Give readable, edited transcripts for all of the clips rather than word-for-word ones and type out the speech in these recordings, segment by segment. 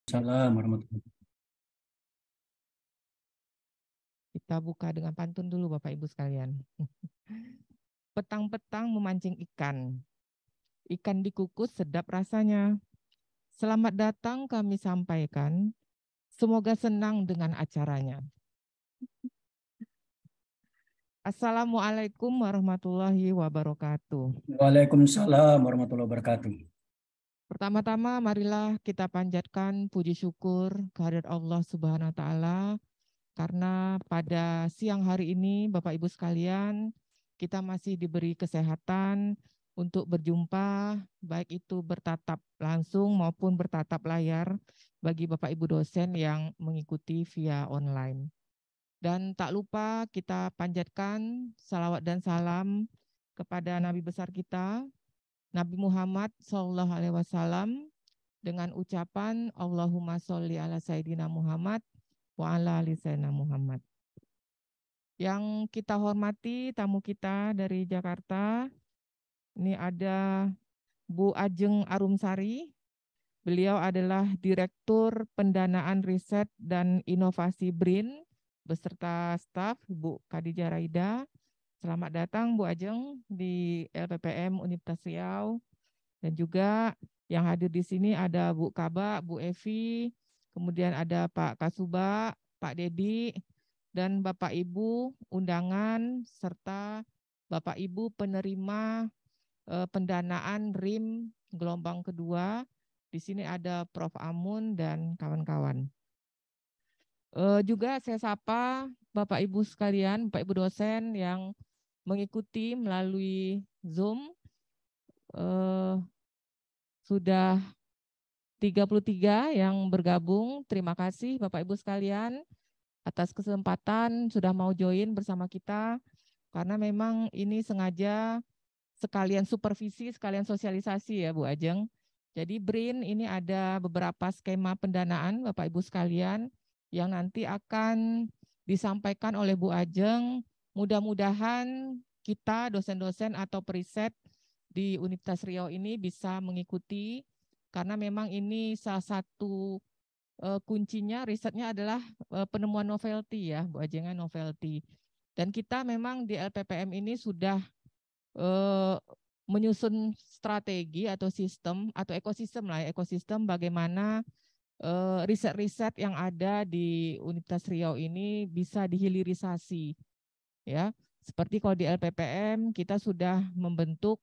Salam warahmatullahi wabarakatuh. Kita buka dengan pantun dulu Bapak Ibu sekalian. Petang-petang memancing ikan. Ikan dikukus sedap rasanya. Selamat datang kami sampaikan. Semoga senang dengan acaranya. Assalamualaikum warahmatullahi wabarakatuh. Waalaikumsalam warahmatullahi wabarakatuh. Pertama-tama marilah kita panjatkan puji syukur kehadirat Allah Subhanahu wa taala karena pada siang hari ini Bapak Ibu sekalian kita masih diberi kesehatan untuk berjumpa baik itu bertatap langsung maupun bertatap layar bagi Bapak Ibu dosen yang mengikuti via online. Dan tak lupa kita panjatkan salawat dan salam kepada Nabi besar kita Nabi Muhammad SAW dengan ucapan Allahumma sholli ala Sayyidina Muhammad wa ala ali Sayyidina Muhammad. Yang kita hormati tamu kita dari Jakarta, ini ada Bu Ajeng Arumsari. Beliau adalah Direktur Pendanaan Riset dan Inovasi BRIN beserta staf Bu Khadijah Raida. Selamat datang Bu Ajeng di LPPM Universitas Riau. Dan juga yang hadir di sini ada Bu Kaba, Bu Evi, kemudian ada Pak Kasuba, Pak Dedi, dan Bapak Ibu undangan, serta Bapak Ibu penerima pendanaan RIM gelombang kedua. Di sini ada Prof. Amun dan kawan-kawan. Juga saya sapa Bapak Ibu sekalian, Bapak Ibu dosen yang mengikuti melalui Zoom. Sudah 33 yang bergabung. Terima kasih Bapak Ibu sekalian atas kesempatan sudah mau join bersama kita. Karena memang ini sengaja sekalian supervisi, sekalian sosialisasi ya Bu Ajeng. Jadi BRIN ini ada beberapa skema pendanaan Bapak Ibu sekalian yang nanti akan disampaikan oleh Bu Ajeng. Mudah-mudahan kita dosen-dosen atau periset di Universitas Riau ini bisa mengikuti karena memang ini salah satu kuncinya risetnya adalah penemuan novelty ya Bu Ajengan, novelty. Dan kita memang di LPPM ini sudah menyusun strategi atau sistem atau ekosistem lah, ekosistem bagaimana riset-riset yang ada di Universitas Riau ini bisa dihilirisasi ya. Seperti kalau di LPPM kita sudah membentuk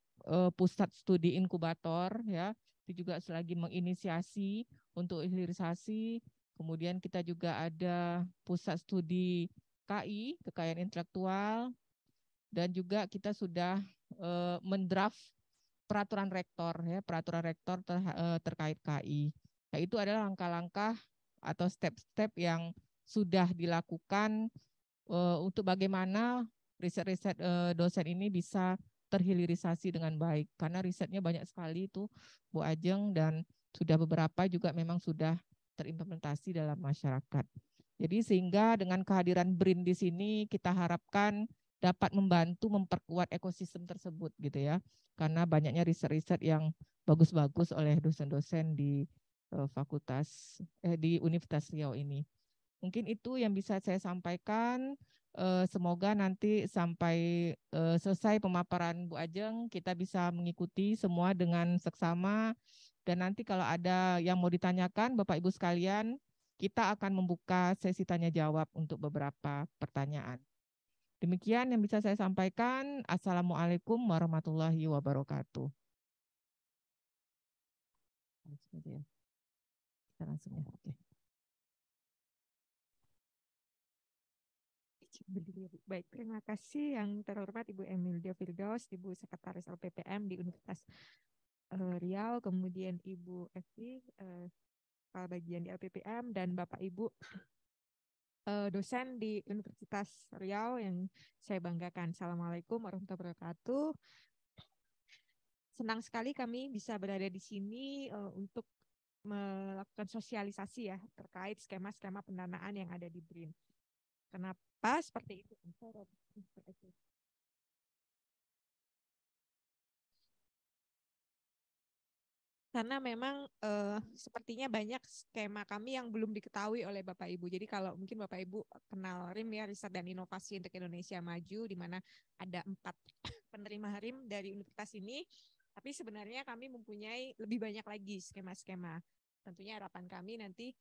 pusat studi inkubator ya, itu juga selagi menginisiasi untuk hilirisasi. Kemudian kita juga ada pusat studi KI, kekayaan intelektual, dan juga kita sudah mendraft peraturan rektor ya, peraturan rektor terkait KI. Nah, itu adalah langkah-langkah atau step-step yang sudah dilakukan untuk bagaimana riset-riset dosen ini bisa terhilirisasi dengan baik. Karena risetnya banyak sekali itu Bu Ajeng dan sudah beberapa juga memang sudah terimplementasi dalam masyarakat. Jadi sehingga dengan kehadiran BRIN di sini kita harapkan dapat membantu memperkuat ekosistem tersebut gitu ya. Karena banyaknya riset-riset yang bagus-bagus oleh dosen-dosen di di Universitas Riau ini. Mungkin itu yang bisa saya sampaikan. Semoga nanti sampai selesai pemaparan Bu Ajeng, kita bisa mengikuti semua dengan seksama. Dan nanti kalau ada yang mau ditanyakan, Bapak Ibu sekalian, kita akan membuka sesi tanya jawab untuk beberapa pertanyaan. Demikian yang bisa saya sampaikan. Assalamualaikum warahmatullahi wabarakatuh. Kita langsung ya. Oke. Baik, terima kasih yang terhormat Ibu Emilia Firdaus, Ibu Sekretaris LPPM di Universitas Riau, kemudian Ibu Evi, Kepala Bagian di LPPM, dan Bapak Ibu dosen di Universitas Riau yang saya banggakan. Assalamualaikum warahmatullahi wabarakatuh. Senang sekali kami bisa berada di sini untuk melakukan sosialisasi ya terkait skema-skema pendanaan yang ada di BRIN. Kenapa seperti itu? karena memang sepertinya banyak skema kami yang belum diketahui oleh Bapak Ibu. Jadi kalau mungkin Bapak Ibu kenal RIM ya, Riset dan Inovasi untuk Indonesia Maju, di mana ada 4 penerima RIM dari universitas ini, tapi sebenarnya kami mempunyai lebih banyak lagi skema-skema. Tentunya harapan kami nanti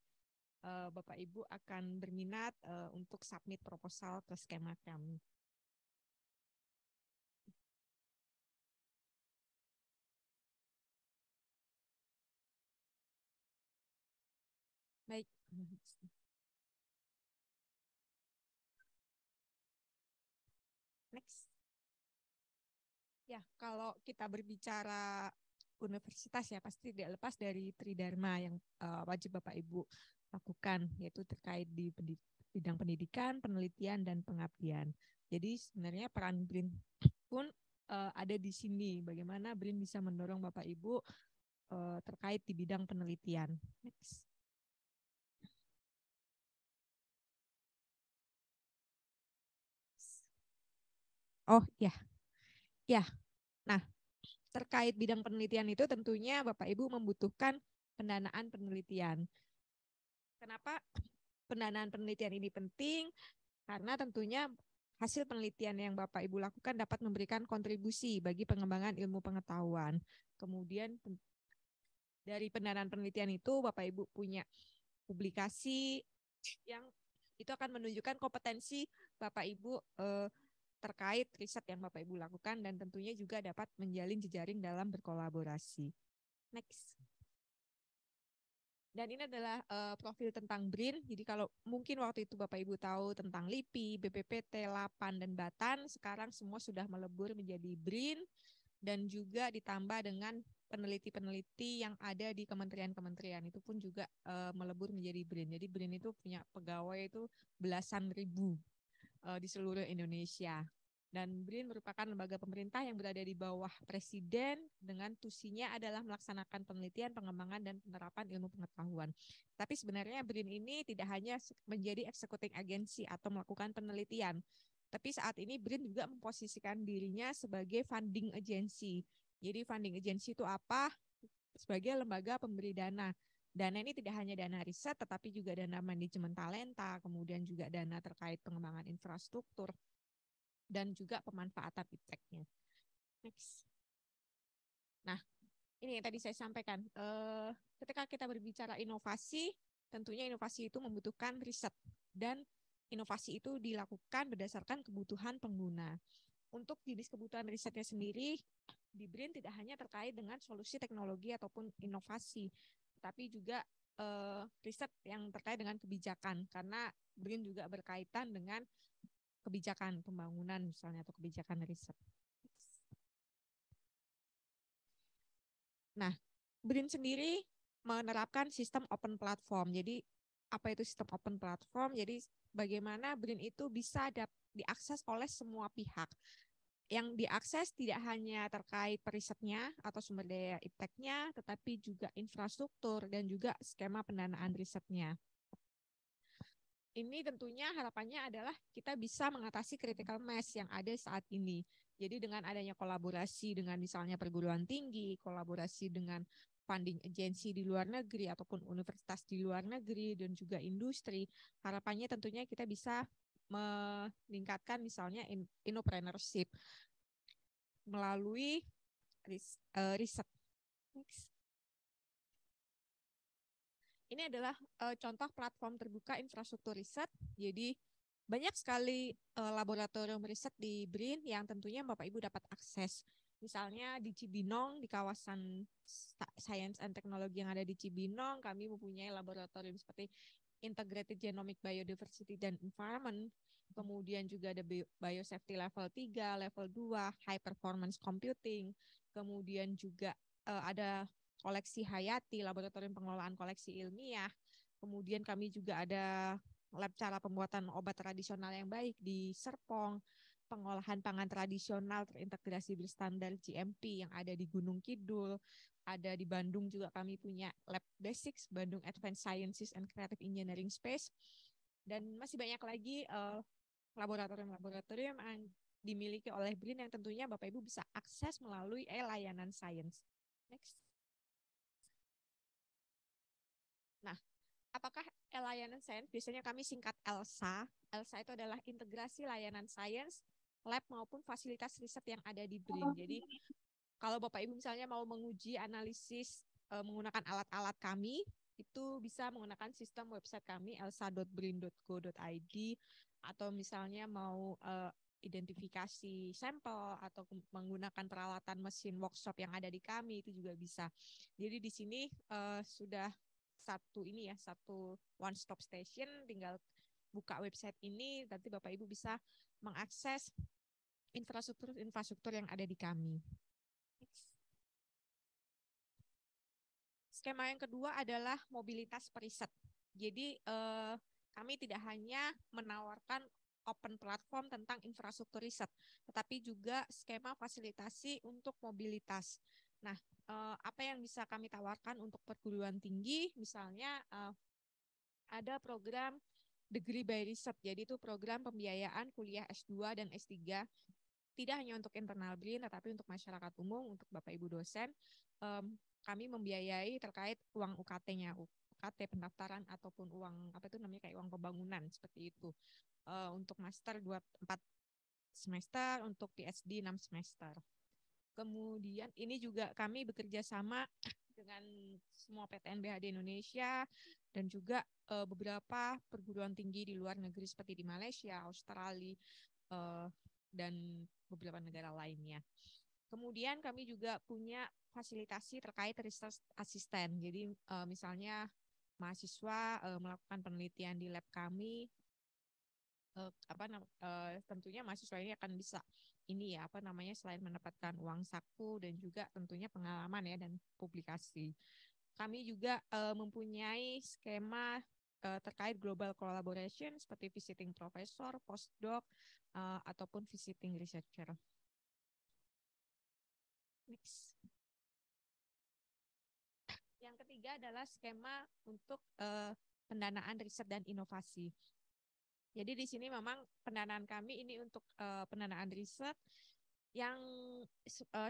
Bapak Ibu akan berminat untuk submit proposal ke skema kami. Baik. Next. Ya, kalau kita berbicara universitas ya pasti tidak lepas dari Tridharma yang wajib Bapak Ibu lakukan, yaitu terkait di bidang pendidikan, penelitian, dan pengabdian. Jadi sebenarnya peran BRIN pun ada di sini. Bagaimana BRIN bisa mendorong Bapak Ibu terkait di bidang penelitian. Next. Oh ya, ya. Nah, terkait bidang penelitian itu tentunya Bapak Ibu membutuhkan pendanaan penelitian. Kenapa pendanaan penelitian ini penting? Karena tentunya hasil penelitian yang Bapak Ibu lakukan dapat memberikan kontribusi bagi pengembangan ilmu pengetahuan. Kemudian dari pendanaan penelitian itu Bapak Ibu punya publikasi yang itu akan menunjukkan kompetensi Bapak Ibu terkait riset yang Bapak Ibu lakukan dan tentunya juga dapat menjalin jejaring dalam berkolaborasi. Next. Dan ini adalah profil tentang BRIN. Jadi kalau mungkin waktu itu Bapak Ibu tahu tentang LIPI, BPPT, LAPAN, dan BATAN, sekarang semua sudah melebur menjadi BRIN dan juga ditambah dengan peneliti-peneliti yang ada di kementerian-kementerian itu pun juga melebur menjadi BRIN. Jadi BRIN itu punya pegawai itu belasan ribu di seluruh Indonesia. Dan BRIN merupakan lembaga pemerintah yang berada di bawah presiden dengan tusinya adalah melaksanakan penelitian, pengembangan, dan penerapan ilmu pengetahuan. Tapi sebenarnya BRIN ini tidak hanya menjadi executing agency atau melakukan penelitian, tapi saat ini BRIN juga memposisikan dirinya sebagai funding agency. Jadi funding agency itu apa? Sebagai lembaga pemberi dana. Dana ini tidak hanya dana riset, tetapi juga dana manajemen talenta, kemudian juga dana terkait pengembangan infrastruktur, dan juga pemanfaatan ipteknya. Next. Nah, ini yang tadi saya sampaikan. Ketika kita berbicara inovasi, tentunya inovasi itu membutuhkan riset. Dan inovasi itu dilakukan berdasarkan kebutuhan pengguna. Untuk jenis kebutuhan risetnya sendiri, di BRIN tidak hanya terkait dengan solusi teknologi ataupun inovasi, tapi juga riset yang terkait dengan kebijakan, karena BRIN juga berkaitan dengan kebijakan pembangunan misalnya atau kebijakan riset. Nah, BRIN sendiri menerapkan sistem open platform. Jadi apa itu sistem open platform? Jadi bagaimana BRIN itu bisa diakses oleh semua pihak. Yang diakses tidak hanya terkait perisetnya atau sumber daya ipteknya, tetapi juga infrastruktur dan juga skema pendanaan risetnya. Ini tentunya harapannya adalah kita bisa mengatasi critical mass yang ada saat ini. Jadi dengan adanya kolaborasi dengan misalnya perguruan tinggi, kolaborasi dengan funding agency di luar negeri ataupun universitas di luar negeri dan juga industri, harapannya tentunya kita bisa meningkatkan misalnya entrepreneurship melalui riset. Ini adalah contoh platform terbuka infrastruktur riset. Jadi banyak sekali laboratorium riset di BRIN yang tentunya Bapak Ibu dapat akses. Misalnya di Cibinong, di kawasan Science and Technology yang ada di Cibinong, kami mempunyai laboratorium seperti Integrated Genomic Biodiversity dan Environment, kemudian juga ada Biosafety level 3, level 2, High Performance Computing, kemudian juga ada koleksi hayati, laboratorium pengelolaan koleksi ilmiah, kemudian kami juga ada lab cara pembuatan obat tradisional yang baik di Serpong, pengolahan pangan tradisional terintegrasi berstandar GMP yang ada di Gunung Kidul, ada di Bandung juga kami punya Lab Basics, Bandung Advanced Sciences and Creative Engineering Space, dan masih banyak lagi laboratorium-laboratorium yang dimiliki oleh BRIN yang tentunya Bapak Ibu bisa akses melalui layanan sains. Next. layanan sains, biasanya kami singkat ELSA. ELSA itu adalah integrasi layanan sains, lab maupun fasilitas riset yang ada di BRIN. Jadi kalau Bapak Ibu misalnya mau menguji analisis menggunakan alat-alat kami, itu bisa menggunakan sistem website kami elsa.brin.go.id, atau misalnya mau identifikasi sampel atau menggunakan peralatan mesin workshop yang ada di kami, itu juga bisa. Jadi di sini sudah satu one stop station, tinggal buka website ini, nanti Bapak Ibu bisa mengakses infrastruktur yang ada di kami. Skema yang kedua adalah mobilitas periset. Jadi kami tidak hanya menawarkan open platform tentang infrastruktur riset, tetapi juga skema fasilitasi untuk mobilitas. Nah, apa yang bisa kami tawarkan untuk perguruan tinggi? Misalnya ada program Degree by Research, jadi itu program pembiayaan kuliah S2 dan S3, tidak hanya untuk internal BRIN, tetapi untuk masyarakat umum, untuk Bapak Ibu dosen. Kami membiayai terkait uang UKT-nya, UKT pendaftaran ataupun uang kayak uang pembangunan seperti itu. Untuk master 4 semester, untuk PhD 6 semester. Kemudian ini juga kami bekerja sama dengan semua PTN-BH di Indonesia dan juga beberapa perguruan tinggi di luar negeri seperti di Malaysia, Australia, dan beberapa negara lainnya. Kemudian kami juga punya fasilitasi terkait research assistant. Jadi misalnya mahasiswa melakukan penelitian di lab kami, tentunya mahasiswa ini akan bisa selain mendapatkan uang saku dan juga tentunya pengalaman ya dan publikasi. Kami juga mempunyai skema terkait global collaboration seperti visiting professor, postdoc, ataupun visiting researcher. Next. Yang ketiga adalah skema untuk pendanaan riset dan inovasi. Jadi di sini memang pendanaan kami ini untuk pendanaan riset yang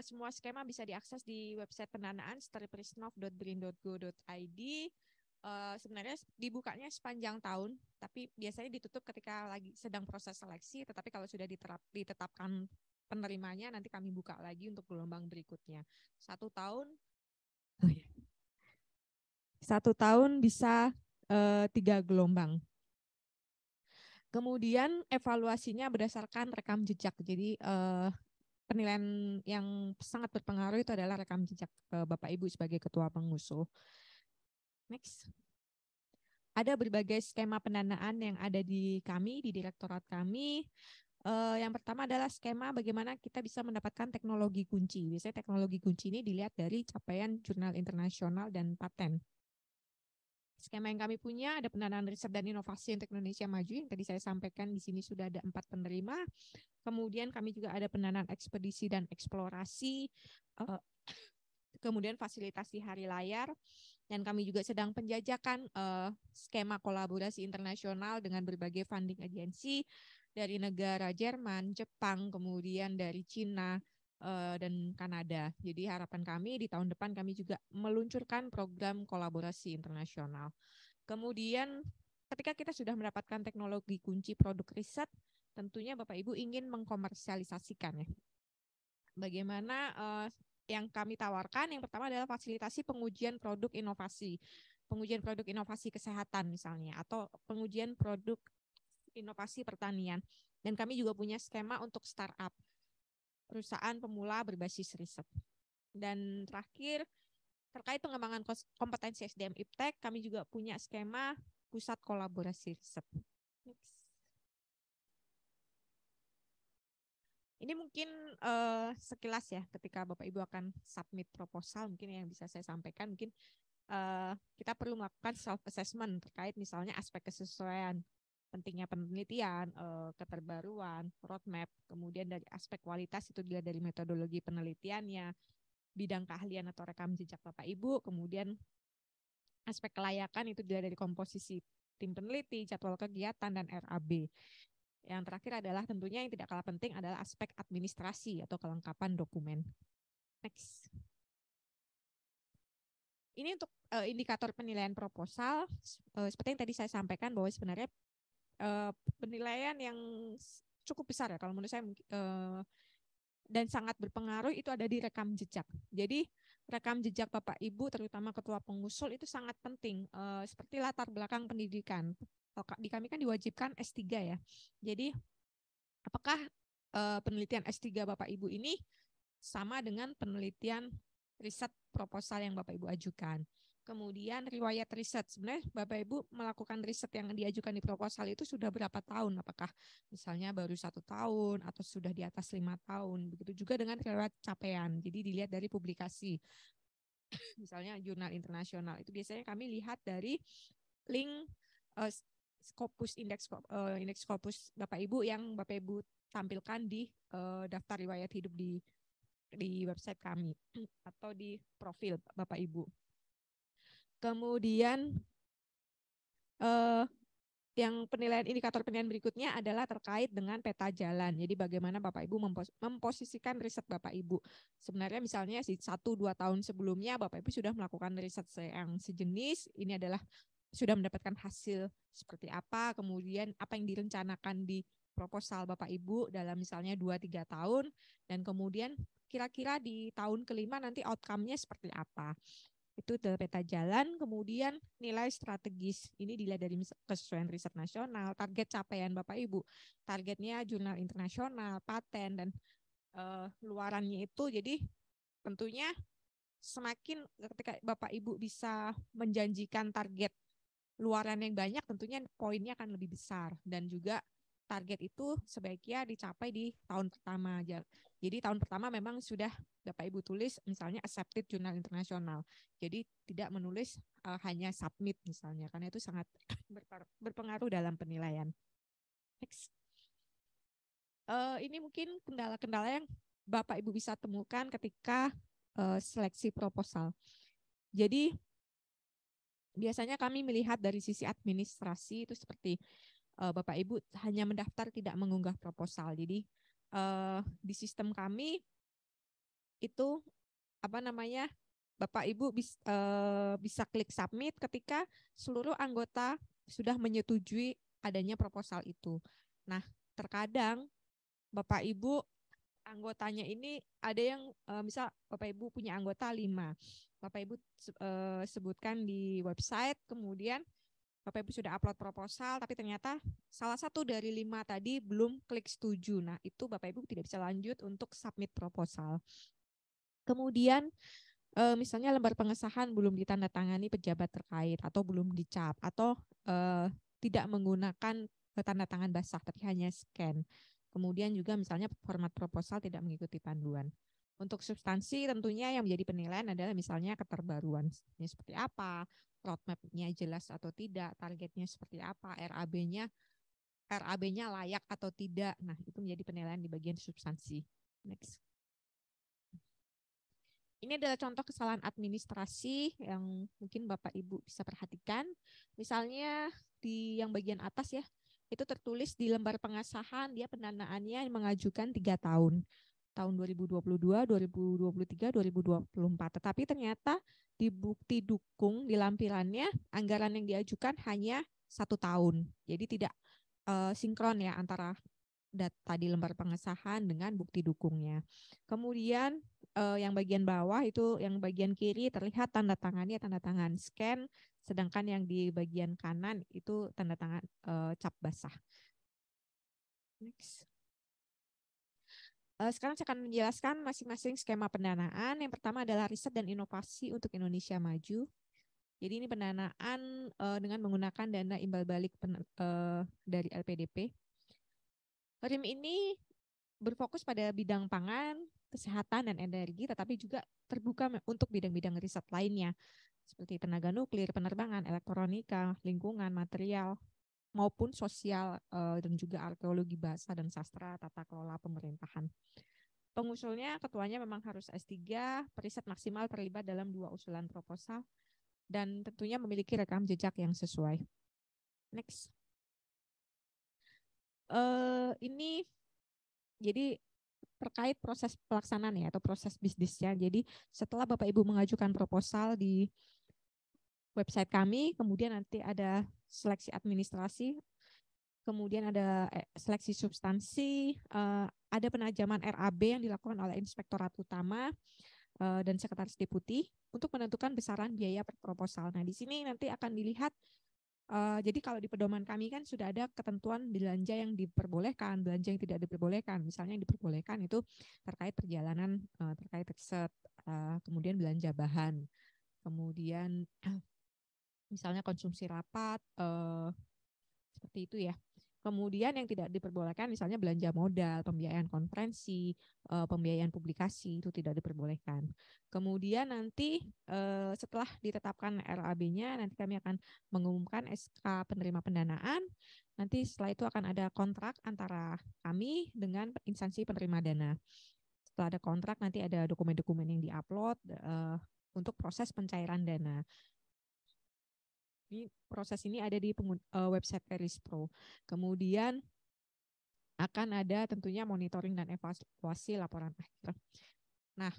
semua skema bisa diakses di website pendanaan striprisnov.brin.go.id. Sebenarnya dibukanya sepanjang tahun, tapi biasanya ditutup ketika lagi sedang proses seleksi. Tetapi kalau sudah ditetapkan penerimanya, nanti kami buka lagi untuk gelombang berikutnya. 1 tahun, 1 tahun bisa 3 gelombang. Kemudian evaluasinya berdasarkan rekam jejak. Jadi penilaian yang sangat berpengaruh itu adalah rekam jejak Bapak Ibu sebagai ketua pengusul. Next. Ada berbagai skema pendanaan yang ada di kami, di direktorat kami. Yang pertama adalah skema bagaimana kita bisa mendapatkan teknologi kunci. Biasanya teknologi kunci ini dilihat dari capaian jurnal internasional dan paten. Skema yang kami punya ada pendanaan riset dan inovasi untuk Indonesia Maju, yang tadi saya sampaikan di sini sudah ada 4 penerima. Kemudian kami juga ada pendanaan ekspedisi dan eksplorasi, kemudian fasilitasi hari layar, dan kami juga sedang penjajakan skema kolaborasi internasional dengan berbagai funding agensi dari negara Jerman, Jepang, kemudian dari Cina, dan Kanada. Jadi harapan kami di tahun depan kami juga meluncurkan program kolaborasi internasional. Kemudian ketika kita sudah mendapatkan teknologi kunci produk riset, tentunya Bapak Ibu ingin mengkomersialisasikan ya. Bagaimana yang kami tawarkan? Yang pertama adalah fasilitasi pengujian produk inovasi. Pengujian produk inovasi kesehatan misalnya, atau pengujian produk inovasi pertanian. Dan kami juga punya skema untuk startup, perusahaan pemula berbasis riset. Dan terakhir, terkait pengembangan kompetensi SDM IPTEK, kami juga punya skema pusat kolaborasi riset. Next. Ini mungkin sekilas ya, ketika Bapak Ibu akan submit proposal, mungkin yang bisa saya sampaikan, mungkin kita perlu melakukan self-assessment terkait misalnya aspek kesesuaian, pentingnya penelitian, keterbaruan, roadmap, kemudian dari aspek kualitas itu dilihat dari metodologi penelitiannya, bidang keahlian atau rekam jejak Bapak Ibu, kemudian aspek kelayakan itu dilihat dari komposisi tim peneliti, jadwal kegiatan, dan RAB. Yang terakhir adalah tentunya yang tidak kalah penting adalah aspek administrasi atau kelengkapan dokumen. Next. Ini untuk indikator penilaian proposal, seperti yang tadi saya sampaikan bahwa sebenarnya penilaian yang cukup besar ya kalau menurut saya, dan sangat berpengaruh itu ada di rekam jejak. Jadi rekam jejak Bapak Ibu terutama ketua pengusul itu sangat penting, seperti latar belakang pendidikan. Di kami kan diwajibkan S3 ya. Jadi apakah penelitian S3 Bapak Ibu ini sama dengan penelitian riset proposal yang Bapak Ibu ajukan. Kemudian riwayat riset, sebenarnya Bapak Ibu melakukan riset yang diajukan di proposal itu sudah berapa tahun? Apakah misalnya baru 1 tahun atau sudah di atas 5 tahun? Begitu juga dengan riwayat capaian. Jadi dilihat dari publikasi. Misalnya jurnal internasional itu biasanya kami lihat dari link Scopus indeks Scopus Bapak Ibu yang Bapak Ibu tampilkan di daftar riwayat hidup di website kami atau di profil Bapak Ibu. Kemudian yang penilaian indikator penilaian berikutnya adalah terkait dengan peta jalan. Jadi bagaimana Bapak Ibu memposisikan riset Bapak Ibu. Sebenarnya misalnya 1-2 tahun sebelumnya Bapak Ibu sudah melakukan riset yang sejenis, ini adalah sudah mendapatkan hasil seperti apa, kemudian apa yang direncanakan di proposal Bapak Ibu dalam misalnya 2-3 tahun, dan kemudian kira-kira di tahun kelima nanti outcome-nya seperti apa. Itu peta jalan. Kemudian nilai strategis, ini dilihat dari kesesuaian riset nasional, target capaian Bapak Ibu, targetnya jurnal internasional, paten, dan luarannya itu. Jadi tentunya semakin ketika Bapak Ibu bisa menjanjikan target luaran yang banyak, tentunya poinnya akan lebih besar, dan juga target itu sebaiknya dicapai di tahun pertama. Jadi tahun pertama memang sudah Bapak Ibu tulis misalnya accepted jurnal internasional. Jadi tidak menulis hanya submit misalnya, karena itu sangat berpengaruh dalam penilaian. Next. Ini mungkin kendala-kendala yang Bapak Ibu bisa temukan ketika seleksi proposal. Jadi biasanya kami melihat dari sisi administrasi itu seperti Bapak Ibu hanya mendaftar tidak mengunggah proposal. Jadi di sistem kami itu Bapak Ibu bisa klik submit ketika seluruh anggota sudah menyetujui adanya proposal itu. Nah, terkadang Bapak Ibu anggotanya ini ada yang misal Bapak Ibu punya anggota 5. Bapak Ibu sebutkan di website, kemudian Bapak Ibu sudah upload proposal, tapi ternyata salah satu dari 5 tadi belum klik setuju. Nah, itu Bapak Ibu tidak bisa lanjut untuk submit proposal. Kemudian misalnya lembar pengesahan belum ditandatangani pejabat terkait, atau belum dicap, atau tidak menggunakan tanda tangan basah, tapi hanya scan. Kemudian juga misalnya format proposal tidak mengikuti panduan. Untuk substansi tentunya yang menjadi penilaian adalah misalnya keterbaruan seperti apa, roadmap-nya jelas atau tidak, targetnya seperti apa, RAB-nya layak atau tidak. Nah, itu menjadi penilaian di bagian substansi. Next. Ini adalah contoh kesalahan administrasi yang mungkin Bapak Ibu bisa perhatikan. Misalnya di yang bagian atas ya, itu tertulis di lembar pengesahan dia pendanaannya mengajukan 3 tahun. Tahun 2022, 2023, 2024. Tetapi ternyata di bukti dukung di lampirannya anggaran yang diajukan hanya 1 tahun. Jadi tidak sinkron ya antara data di lembar pengesahan dengan bukti dukungnya. Kemudian yang bagian bawah itu, yang bagian kiri terlihat tanda tangannya tanda tangan scan, sedangkan yang di bagian kanan itu tanda tangan cap basah. Next. Sekarang saya akan menjelaskan masing-masing skema pendanaan. Yang pertama adalah riset dan inovasi untuk Indonesia Maju. Jadi ini pendanaan dengan menggunakan dana imbal balik dari LPDP. RIM ini berfokus pada bidang pangan, kesehatan, dan energi, tetapi juga terbuka untuk bidang-bidang riset lainnya, seperti tenaga nuklir, penerbangan, elektronika, lingkungan, material, maupun sosial, dan juga arkeologi bahasa dan sastra, tata kelola pemerintahan. Pengusulnya, ketuanya memang harus S3, periset maksimal terlibat dalam 2 usulan proposal, dan tentunya memiliki rekam jejak yang sesuai. Next. Ini jadi terkait proses pelaksanaan ya, atau proses bisnisnya. Jadi setelah Bapak Ibu mengajukan proposal di website kami, kemudian nanti ada seleksi administrasi, kemudian ada seleksi substansi, ada penajaman RAB yang dilakukan oleh Inspektorat Utama dan Sekretaris Deputi untuk menentukan besaran biaya per proposal. Nah, di sini nanti akan dilihat, jadi kalau di pedoman kami kan sudah ada ketentuan belanja yang diperbolehkan, belanja yang tidak diperbolehkan. Misalnya yang diperbolehkan itu terkait perjalanan, terkait riset, kemudian belanja bahan, kemudian misalnya konsumsi rapat, seperti itu ya. Kemudian yang tidak diperbolehkan misalnya belanja modal, pembiayaan konferensi, pembiayaan publikasi itu tidak diperbolehkan. Kemudian nanti setelah ditetapkan RAB-nya, nanti kami akan mengumumkan SK penerima pendanaan. Nanti setelah itu akan ada kontrak antara kami dengan instansi penerima dana. Setelah ada kontrak nanti ada dokumen-dokumen yang diupload untuk proses pencairan dana. Proses ini ada di website Erispro. Kemudian akan ada tentunya monitoring dan evaluasi laporan akhir. Nah,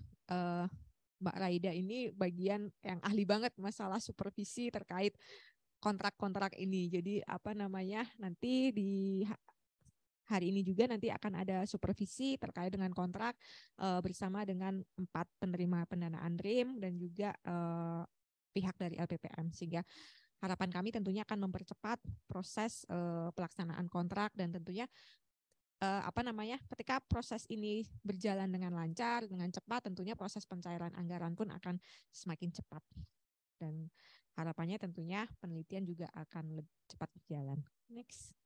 Mbak Raida ini bagian yang ahli banget masalah supervisi terkait kontrak-kontrak ini. Jadi nanti di hari ini juga nanti akan ada supervisi terkait dengan kontrak bersama dengan 4 penerima pendanaan RIM dan juga pihak dari LPPM, sehingga harapan kami tentunya akan mempercepat proses pelaksanaan kontrak dan tentunya ketika proses ini berjalan dengan lancar, dengan cepat, tentunya proses pencairan anggaran pun akan semakin cepat. Dan harapannya tentunya penelitian juga akan lebih cepat berjalan. Next.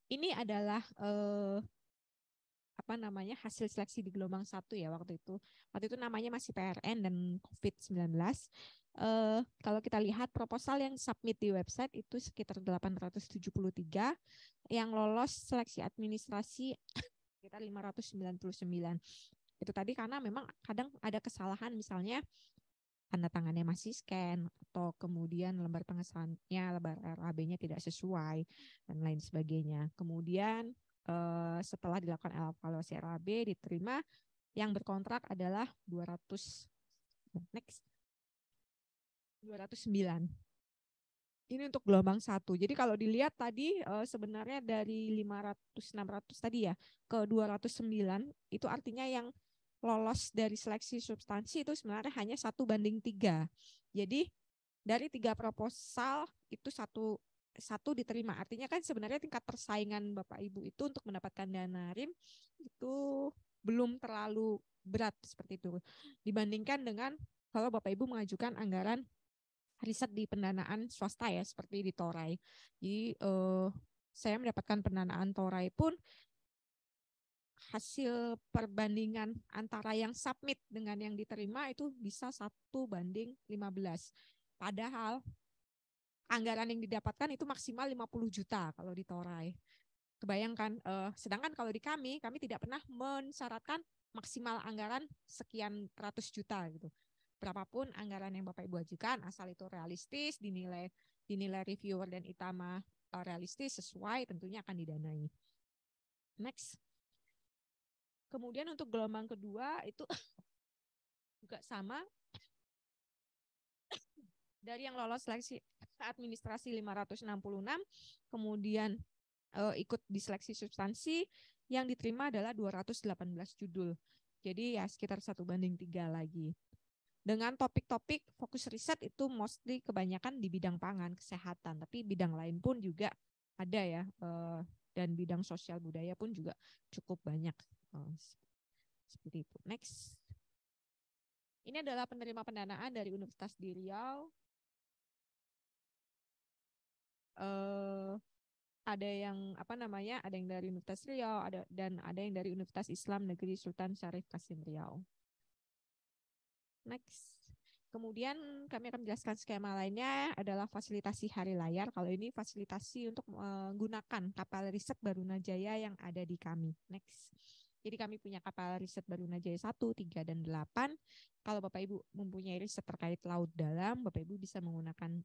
Ini adalah hasil seleksi di gelombang 1 ya waktu itu. Waktu itu namanya masih PRN dan COVID-19. Kalau kita lihat proposal yang submit di website itu sekitar 873, yang lolos seleksi administrasi sekitar 599. Itu tadi karena memang kadang ada kesalahan, misalnya tanda tangannya masih scan, atau kemudian lembar pengesahannya, lembar RAB-nya tidak sesuai, dan lain sebagainya. Kemudian setelah dilakukan evaluasi RAB diterima, yang berkontrak adalah 209. Ini untuk gelombang 1. Jadi kalau dilihat tadi sebenarnya dari 500-600 tadi ya ke 209, itu artinya yang lolos dari seleksi substansi itu sebenarnya hanya 1:3. Jadi dari 3 proposal itu satu diterima. Artinya kan sebenarnya tingkat persaingan Bapak Ibu itu untuk mendapatkan dana RIM itu belum terlalu berat seperti itu dibandingkan dengan kalau Bapak Ibu mengajukan anggaran riset di pendanaan swasta ya, seperti di Toray. Jadi saya mendapatkan pendanaan Toray pun hasil perbandingan antara yang submit dengan yang diterima itu bisa 1:15. Padahal anggaran yang didapatkan itu maksimal 50 juta kalau di Toray. Kebayangkan, sedangkan kalau di kami tidak pernah mensyaratkan maksimal anggaran sekian ratus juta gitu. Berapapun anggaran yang Bapak Ibu ajukan, asal itu realistis, dinilai reviewer dan ITAMA realistis, sesuai, tentunya akan didanai. Next. Kemudian untuk gelombang kedua itu juga sama. Dari yang lolos seleksi administrasi 566, kemudian ikut di seleksi substansi, yang diterima adalah 218 judul. Jadi ya sekitar 1:3 lagi. Dengan topik-topik fokus riset itu mostly kebanyakan di bidang pangan, kesehatan, tapi bidang lain pun juga ada ya, dan bidang sosial budaya pun juga cukup banyak. Seperti itu. Next. Ini adalah penerima pendanaan dari Universitas di Riau. Ada yang ada yang dari Universitas Riau, dan ada yang dari Universitas Islam Negeri Sultan Syarif Kasim Riau. Next. Kemudian kami akan menjelaskan skema lainnya adalah fasilitasi hari layar. Kalau ini fasilitasi untuk menggunakan kapal riset Barunajaya yang ada di kami. Next. Jadi kami punya kapal riset Barunajaya 1, 3, dan 8. Kalau Bapak Ibu mempunyai riset terkait laut dalam, Bapak Ibu bisa menggunakan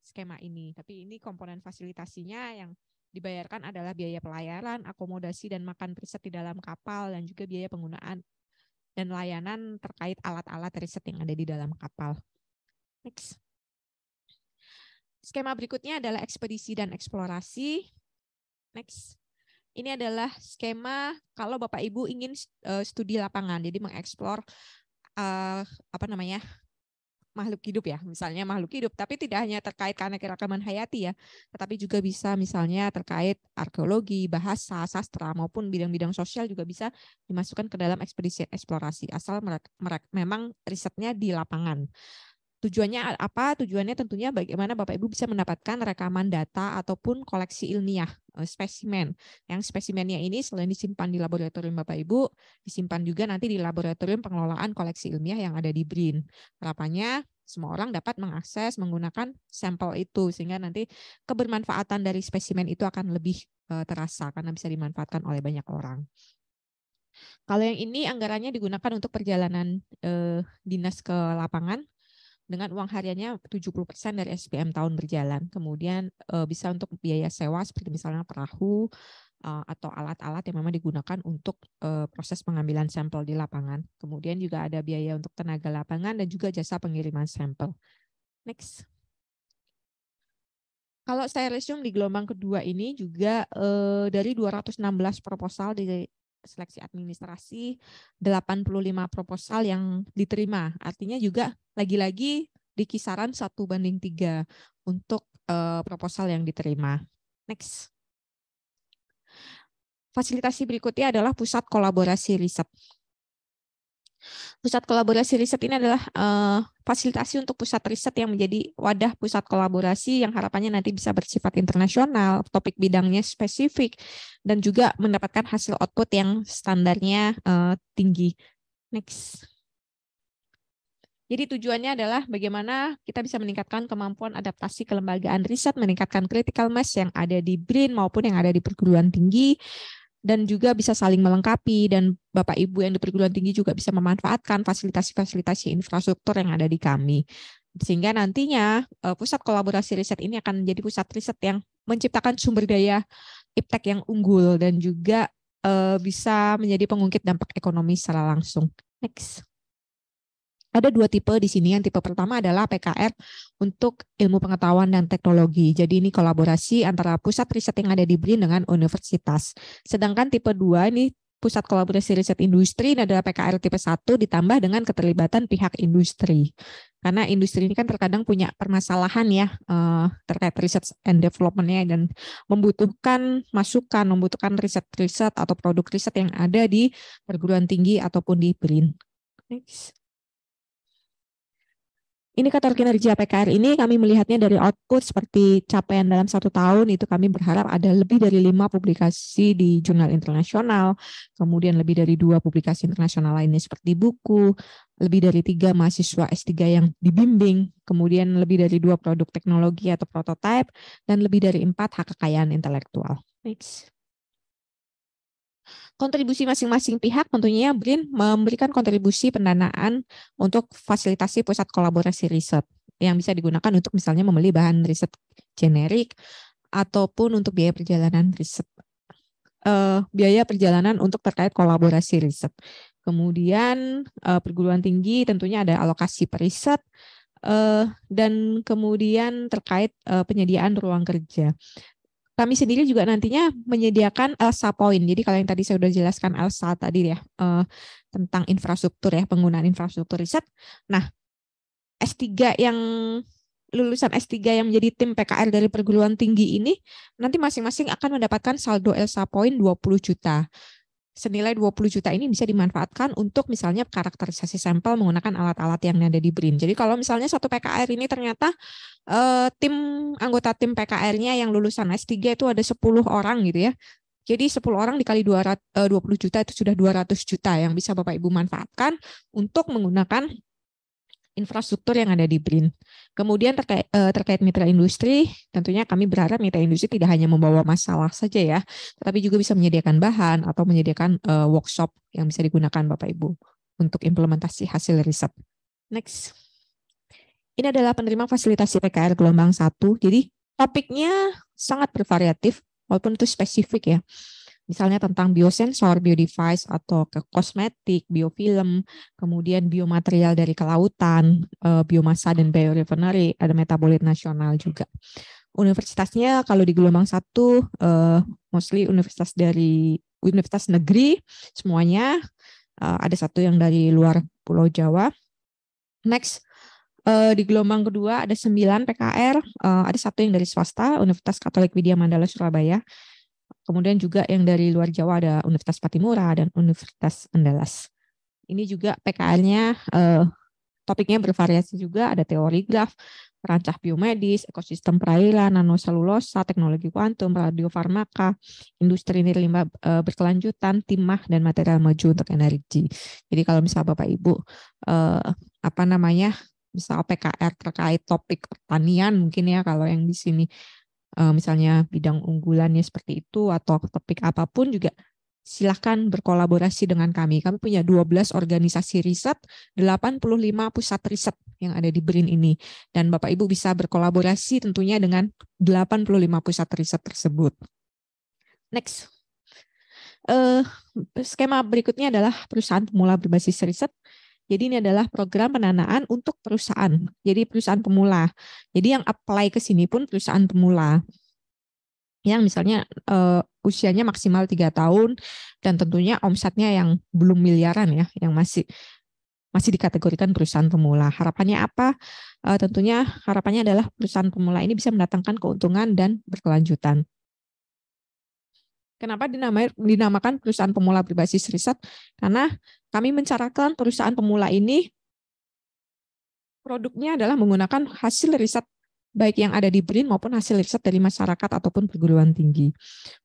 skema ini. Tapi ini komponen fasilitasinya yang dibayarkan adalah biaya pelayaran, akomodasi dan makan riset di dalam kapal, dan juga biaya penggunaan dan layanan terkait alat-alat riset yang ada di dalam kapal. Next. Skema berikutnya adalah ekspedisi dan eksplorasi. Next. Ini adalah skema kalau Bapak Ibu ingin studi lapangan, jadi mengeksplor makhluk hidup ya, misalnya makhluk hidup, tapi tidak hanya terkait keanekaragaman hayati ya, tetapi juga bisa misalnya terkait arkeologi, bahasa, sastra maupun bidang-bidang sosial juga bisa dimasukkan ke dalam ekspedisi eksplorasi asal memang risetnya di lapangan. Tujuannya apa? Tujuannya tentunya bagaimana Bapak Ibu bisa mendapatkan rekaman data ataupun koleksi ilmiah, spesimen. Yang spesimennya ini selain disimpan di laboratorium Bapak Ibu, disimpan juga nanti di laboratorium pengelolaan koleksi ilmiah yang ada di BRIN. Harapannya semua orang dapat mengakses menggunakan sampel itu, sehingga nanti kebermanfaatan dari spesimen itu akan lebih terasa karena bisa dimanfaatkan oleh banyak orang. Kalau yang ini anggarannya digunakan untuk perjalanan dinas ke lapangan, dengan uang hariannya 70% dari SPM tahun berjalan. Kemudian bisa untuk biaya sewa seperti misalnya perahu atau alat-alat yang memang digunakan untuk proses pengambilan sampel di lapangan. Kemudian juga ada biaya untuk tenaga lapangan dan juga jasa pengiriman sampel. Next. Kalau saya resume di gelombang kedua ini juga dari 216 proposal di seleksi administrasi, 85 proposal yang diterima. Artinya juga lagi-lagi di kisaran 1:3 untuk proposal yang diterima. Next. Fasilitasi berikutnya adalah pusat kolaborasi riset. Pusat kolaborasi riset ini adalah fasilitasi untuk pusat riset yang menjadi wadah pusat kolaborasi yang harapannya nanti bisa bersifat internasional, topik bidangnya spesifik, dan juga mendapatkan hasil output yang standarnya tinggi. Next. Jadi tujuannya adalah bagaimana kita bisa meningkatkan kemampuan adaptasi kelembagaan riset, meningkatkan critical mass yang ada di BRIN maupun yang ada di perguruan tinggi, dan juga bisa saling melengkapi, dan Bapak Ibu yang di perguruan tinggi juga bisa memanfaatkan fasilitasi infrastruktur yang ada di kami. Sehingga nantinya pusat kolaborasi riset ini akan menjadi pusat riset yang menciptakan sumber daya iptek yang unggul dan juga bisa menjadi pengungkit dampak ekonomi secara langsung. Next. Ada 2 tipe di sini. Yang tipe pertama adalah PKR untuk ilmu pengetahuan dan teknologi. Jadi ini kolaborasi antara pusat riset yang ada di BRIN dengan universitas. Sedangkan tipe 2 ini pusat kolaborasi riset industri, ini adalah PKR tipe 1 ditambah dengan keterlibatan pihak industri. Karena industri ini kan terkadang punya permasalahan ya terkait research and development-nya dan membutuhkan masukan, membutuhkan riset-riset atau produk riset yang ada di perguruan tinggi ataupun di BRIN. Next. Indikator kinerja PKR ini kami melihatnya dari output seperti capaian dalam 1 tahun itu kami berharap ada lebih dari 5 publikasi di jurnal internasional, kemudian lebih dari 2 publikasi internasional lainnya seperti buku, lebih dari 3 mahasiswa S3 yang dibimbing, kemudian lebih dari 2 produk teknologi atau prototipe, dan lebih dari 4 hak kekayaan intelektual. Next. Kontribusi masing-masing pihak tentunya BRIN memberikan kontribusi pendanaan untuk fasilitasi pusat kolaborasi riset yang bisa digunakan untuk misalnya membeli bahan riset generik ataupun untuk biaya perjalanan riset. Biaya perjalanan untuk terkait kolaborasi riset. Kemudian perguruan tinggi tentunya ada alokasi periset dan kemudian terkait penyediaan ruang kerja. Kami sendiri juga nantinya menyediakan ELSA Point. Jadi kalau yang tadi saya sudah jelaskan ELSA tadi ya tentang infrastruktur ya, penggunaan infrastruktur riset. Nah, S3 yang lulusan S3 yang menjadi tim PKR dari perguruan tinggi ini nanti masing-masing akan mendapatkan saldo ELSA Point 20 juta. Senilai 20 juta ini bisa dimanfaatkan untuk misalnya karakterisasi sampel menggunakan alat-alat yang ada di BRIN. Jadi kalau misalnya satu PKR ini ternyata anggota tim PKR-nya yang lulusan S3 itu ada 10 orang gitu ya. Jadi 10 orang dikali 20 juta itu sudah 200 juta yang bisa Bapak Ibu manfaatkan untuk menggunakan infrastruktur yang ada di BRIN. Kemudian terkait mitra industri, tentunya kami berharap mitra industri tidak hanya membawa masalah saja ya, tetapi juga bisa menyediakan bahan atau menyediakan workshop yang bisa digunakan Bapak Ibu untuk implementasi hasil riset. Next. Ini adalah penerima fasilitasi PKR gelombang 1. Jadi topiknya sangat bervariatif, walaupun itu spesifik ya. Misalnya tentang biosensor, biodevice, atau ke kosmetik, biofilm, kemudian biomaterial dari kelautan, biomasa dan biorefinery, ada metabolit nasional juga. Universitasnya kalau di gelombang 1 mostly universitas negeri semuanya, ada 1 yang dari luar Pulau Jawa. Next, di gelombang kedua ada 9 PKR, ada 1 yang dari swasta, Universitas Katolik Widya Mandala Surabaya. Kemudian juga yang dari luar Jawa ada Universitas Patimura dan Universitas Andalas. Ini juga PKR-nya topiknya bervariasi juga, ada teori graf, perancah biomedis, ekosistem perairan, nanoselulosa, teknologi kuantum, radiofarmaka, industri nirlimbah berkelanjutan, timah, dan material maju untuk energi. Jadi kalau misalnya Bapak Ibu misal PKR terkait topik pertanian mungkin ya, kalau yang di sini misalnya bidang unggulannya seperti itu atau topik apapun juga silahkan berkolaborasi dengan kami. Kami punya 12 organisasi riset, 85 pusat riset yang ada di BRIN ini. Dan Bapak Ibu bisa berkolaborasi tentunya dengan 85 pusat riset tersebut. Next. Skema berikutnya adalah perusahaan pemula berbasis riset. Jadi ini adalah program pendanaan untuk perusahaan. Jadi perusahaan pemula. Jadi yang apply ke sini pun perusahaan pemula. Yang misalnya usianya maksimal 3 tahun dan tentunya omsetnya yang belum miliaran ya, yang masih dikategorikan perusahaan pemula. Harapannya apa? Tentunya harapannya adalah perusahaan pemula ini bisa mendatangkan keuntungan dan berkelanjutan. Kenapa dinamakan perusahaan pemula berbasis riset? Karena kami mencaratkan perusahaan pemula ini produknya adalah menggunakan hasil riset baik yang ada di BRIN maupun hasil riset dari masyarakat ataupun perguruan tinggi.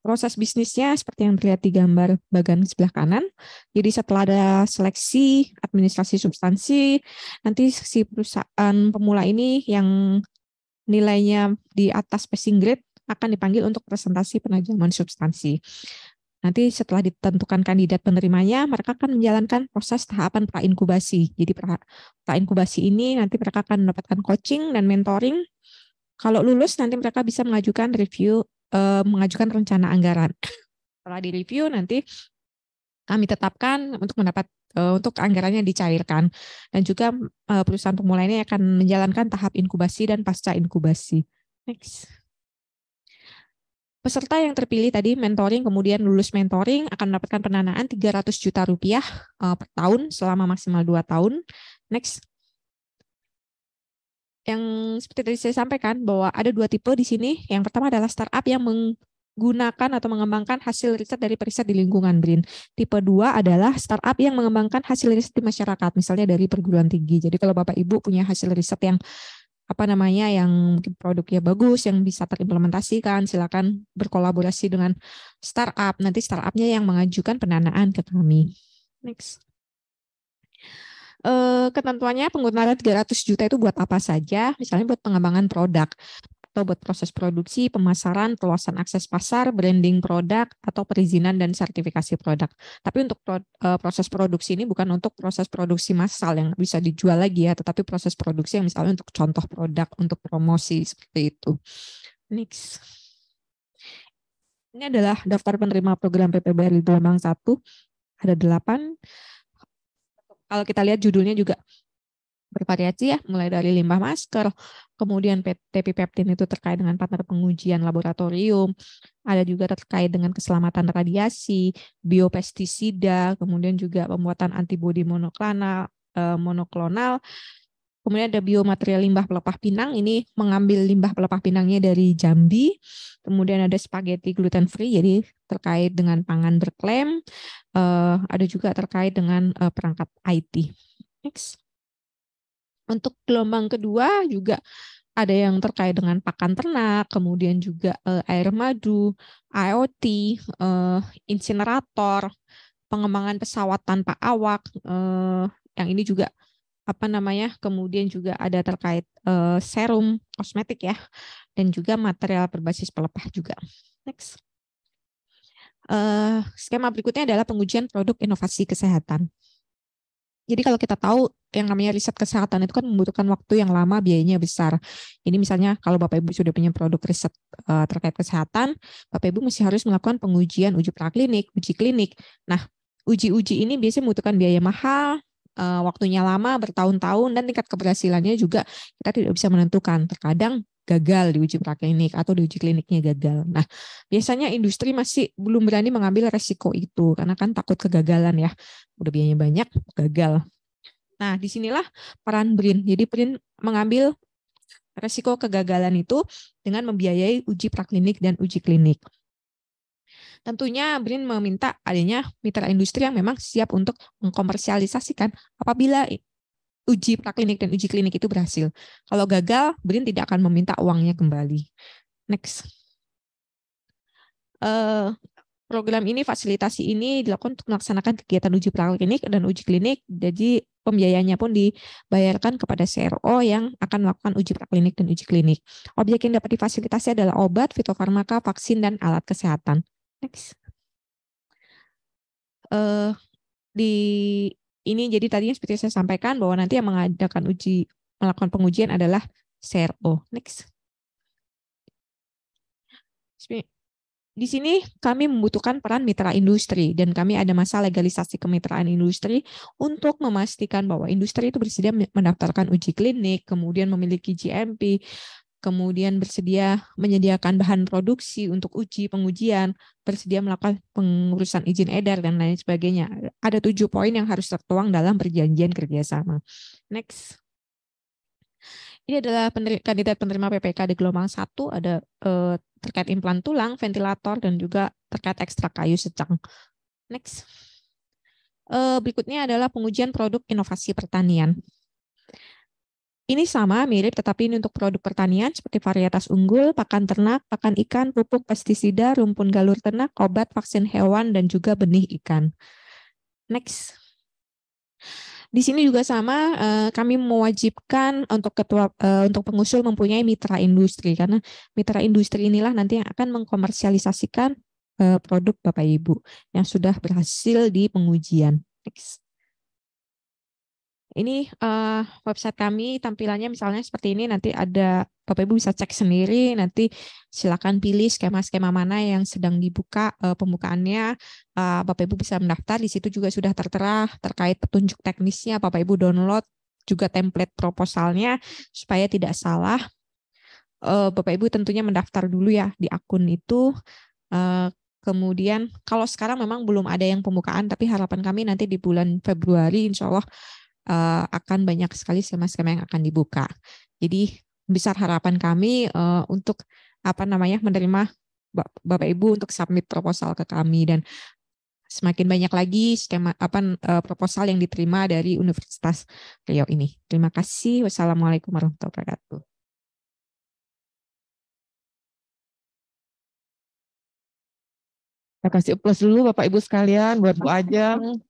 Proses bisnisnya seperti yang terlihat di gambar bagian sebelah kanan. Jadi setelah ada seleksi administrasi substansi, nanti si perusahaan pemula ini yang nilainya di atas passing grade akan dipanggil untuk presentasi penajaman substansi. Nanti setelah ditentukan kandidat penerimanya, mereka akan menjalankan proses tahapan pra-inkubasi. Jadi pra-inkubasi ini nanti mereka akan mendapatkan coaching dan mentoring. Kalau lulus nanti mereka bisa mengajukan review, mengajukan rencana anggaran. Setelah direview nanti kami tetapkan untuk anggarannya dicairkan. Dan juga perusahaan pemula ini akan menjalankan tahap inkubasi dan pasca inkubasi. Next. Peserta yang terpilih tadi mentoring, kemudian lulus mentoring akan mendapatkan pendanaan 300 juta rupiah per tahun selama maksimal 2 tahun. Next. Yang seperti tadi saya sampaikan bahwa ada 2 tipe di sini. Yang pertama adalah startup yang menggunakan atau mengembangkan hasil riset dari periset di lingkungan BRIN. Tipe 2 adalah startup yang mengembangkan hasil riset di masyarakat, misalnya dari perguruan tinggi. Jadi kalau Bapak Ibu punya hasil riset yang yang mungkin produknya bagus, yang bisa terimplementasikan, silakan berkolaborasi dengan startup. Nanti startupnya yang mengajukan pendanaan ke kami. Next. Ketentuannya penggunaan 300 juta itu buat apa saja? Misalnya buat pengembangan produk, atau buat proses produksi, pemasaran, perluasan akses pasar, branding produk, atau perizinan dan sertifikasi produk. Tapi untuk proses produksi ini bukan untuk proses produksi massal yang bisa dijual lagi ya, tetapi proses produksi yang misalnya untuk contoh produk, untuk promosi, seperti itu. Next. Ini adalah daftar penerima program PPBRI gelombang 1. Ada 8. Kalau kita lihat judulnya juga bervariasi ya, mulai dari limbah masker, kemudian TP Peptin itu terkait dengan partner pengujian laboratorium, ada juga terkait dengan keselamatan radiasi, biopestisida, kemudian juga pembuatan antibodi monoklonal, kemudian ada biomaterial limbah pelepah pinang, ini mengambil limbah pelepah pinangnya dari Jambi, kemudian ada spaghetti gluten free, jadi terkait dengan pangan berklaim, ada juga terkait dengan perangkat IT. Next. Untuk gelombang kedua juga ada yang terkait dengan pakan ternak, kemudian juga air madu, IoT, insinerator, pengembangan pesawat tanpa awak, yang ini juga kemudian juga ada terkait serum, kosmetik ya, dan juga material berbasis pelepah juga. Next. Skema berikutnya adalah pengujian produk inovasi kesehatan. Jadi kalau kita tahu yang namanya riset kesehatan itu kan membutuhkan waktu yang lama, biayanya besar. Jadi misalnya kalau Bapak Ibu sudah punya produk riset terkait kesehatan, Bapak Ibu mesti harus melakukan pengujian uji praklinik, uji klinik. Nah, uji-uji ini biasanya membutuhkan biaya mahal, waktunya lama, bertahun-tahun, dan tingkat keberhasilannya juga kita tidak bisa menentukan. Terkadang gagal di uji praklinik atau di uji kliniknya gagal. Nah, biasanya industri masih belum berani mengambil resiko itu karena kan takut kegagalan ya. Udah biayanya banyak, gagal. Nah, disinilah peran BRIN. Jadi BRIN mengambil resiko kegagalan itu dengan membiayai uji praklinik dan uji klinik. Tentunya BRIN meminta adanya mitra industri yang memang siap untuk mengkomersialisasikan apabila uji praklinik dan uji klinik itu berhasil. Kalau gagal, BRIN tidak akan meminta uangnya kembali. Next. Program ini, fasilitasi ini dilakukan untuk melaksanakan kegiatan uji praklinik dan uji klinik. Jadi pembiayaannya pun dibayarkan kepada CRO yang akan melakukan uji praklinik dan uji klinik. Objek yang dapat difasilitasi adalah obat, fitofarmaka, vaksin, dan alat kesehatan. Next. Ini jadi tadinya seperti saya sampaikan bahwa nanti yang melakukan pengujian adalah CRO. Next. Di sini kami membutuhkan peran mitra industri dan kami ada masa legalisasi kemitraan industri untuk memastikan bahwa industri itu bersedia mendaftarkan uji klinik, kemudian memiliki GMP, kemudian bersedia menyediakan bahan produksi untuk uji pengujian, bersedia melakukan pengurusan izin edar dan lain sebagainya. Ada 7 poin yang harus tertuang dalam perjanjian kerjasama. Next. Ini adalah kandidat penerima PPK di gelombang 1, ada terkait implan tulang, ventilator, dan juga terkait ekstrak kayu secang. Next. Berikutnya adalah pengujian produk inovasi pertanian. Ini sama, mirip, tetapi ini untuk produk pertanian seperti varietas unggul, pakan ternak, pakan ikan, pupuk, pestisida, rumpun galur ternak, obat, vaksin hewan, dan juga benih ikan. Next. Di sini juga sama, kami mewajibkan untuk pengusul mempunyai mitra industri, karena mitra industri inilah nanti yang akan mengkomersialisasikan produk Bapak Ibu yang sudah berhasil di pengujian. Next. Ini website kami, tampilannya misalnya seperti ini, nanti ada Bapak Ibu bisa cek sendiri, nanti silakan pilih skema-skema mana yang sedang dibuka pembukaannya, Bapak Ibu bisa mendaftar, di situ juga sudah tertera terkait petunjuk teknisnya, Bapak Ibu download juga template proposalnya supaya tidak salah. Bapak Ibu tentunya mendaftar dulu ya di akun itu, kemudian kalau sekarang memang belum ada yang pembukaan, tapi harapan kami nanti di bulan Februari insya Allah akan banyak sekali skema-skema yang akan dibuka. Jadi besar harapan kami untuk menerima Bapak Ibu untuk submit proposal ke kami, dan semakin banyak lagi skema proposal yang diterima dari Universitas Riau ini. Terima kasih. Wassalamualaikum warahmatullahi wabarakatuh. Saya kasih plus dulu Bapak Ibu sekalian buat Bu Ajeng.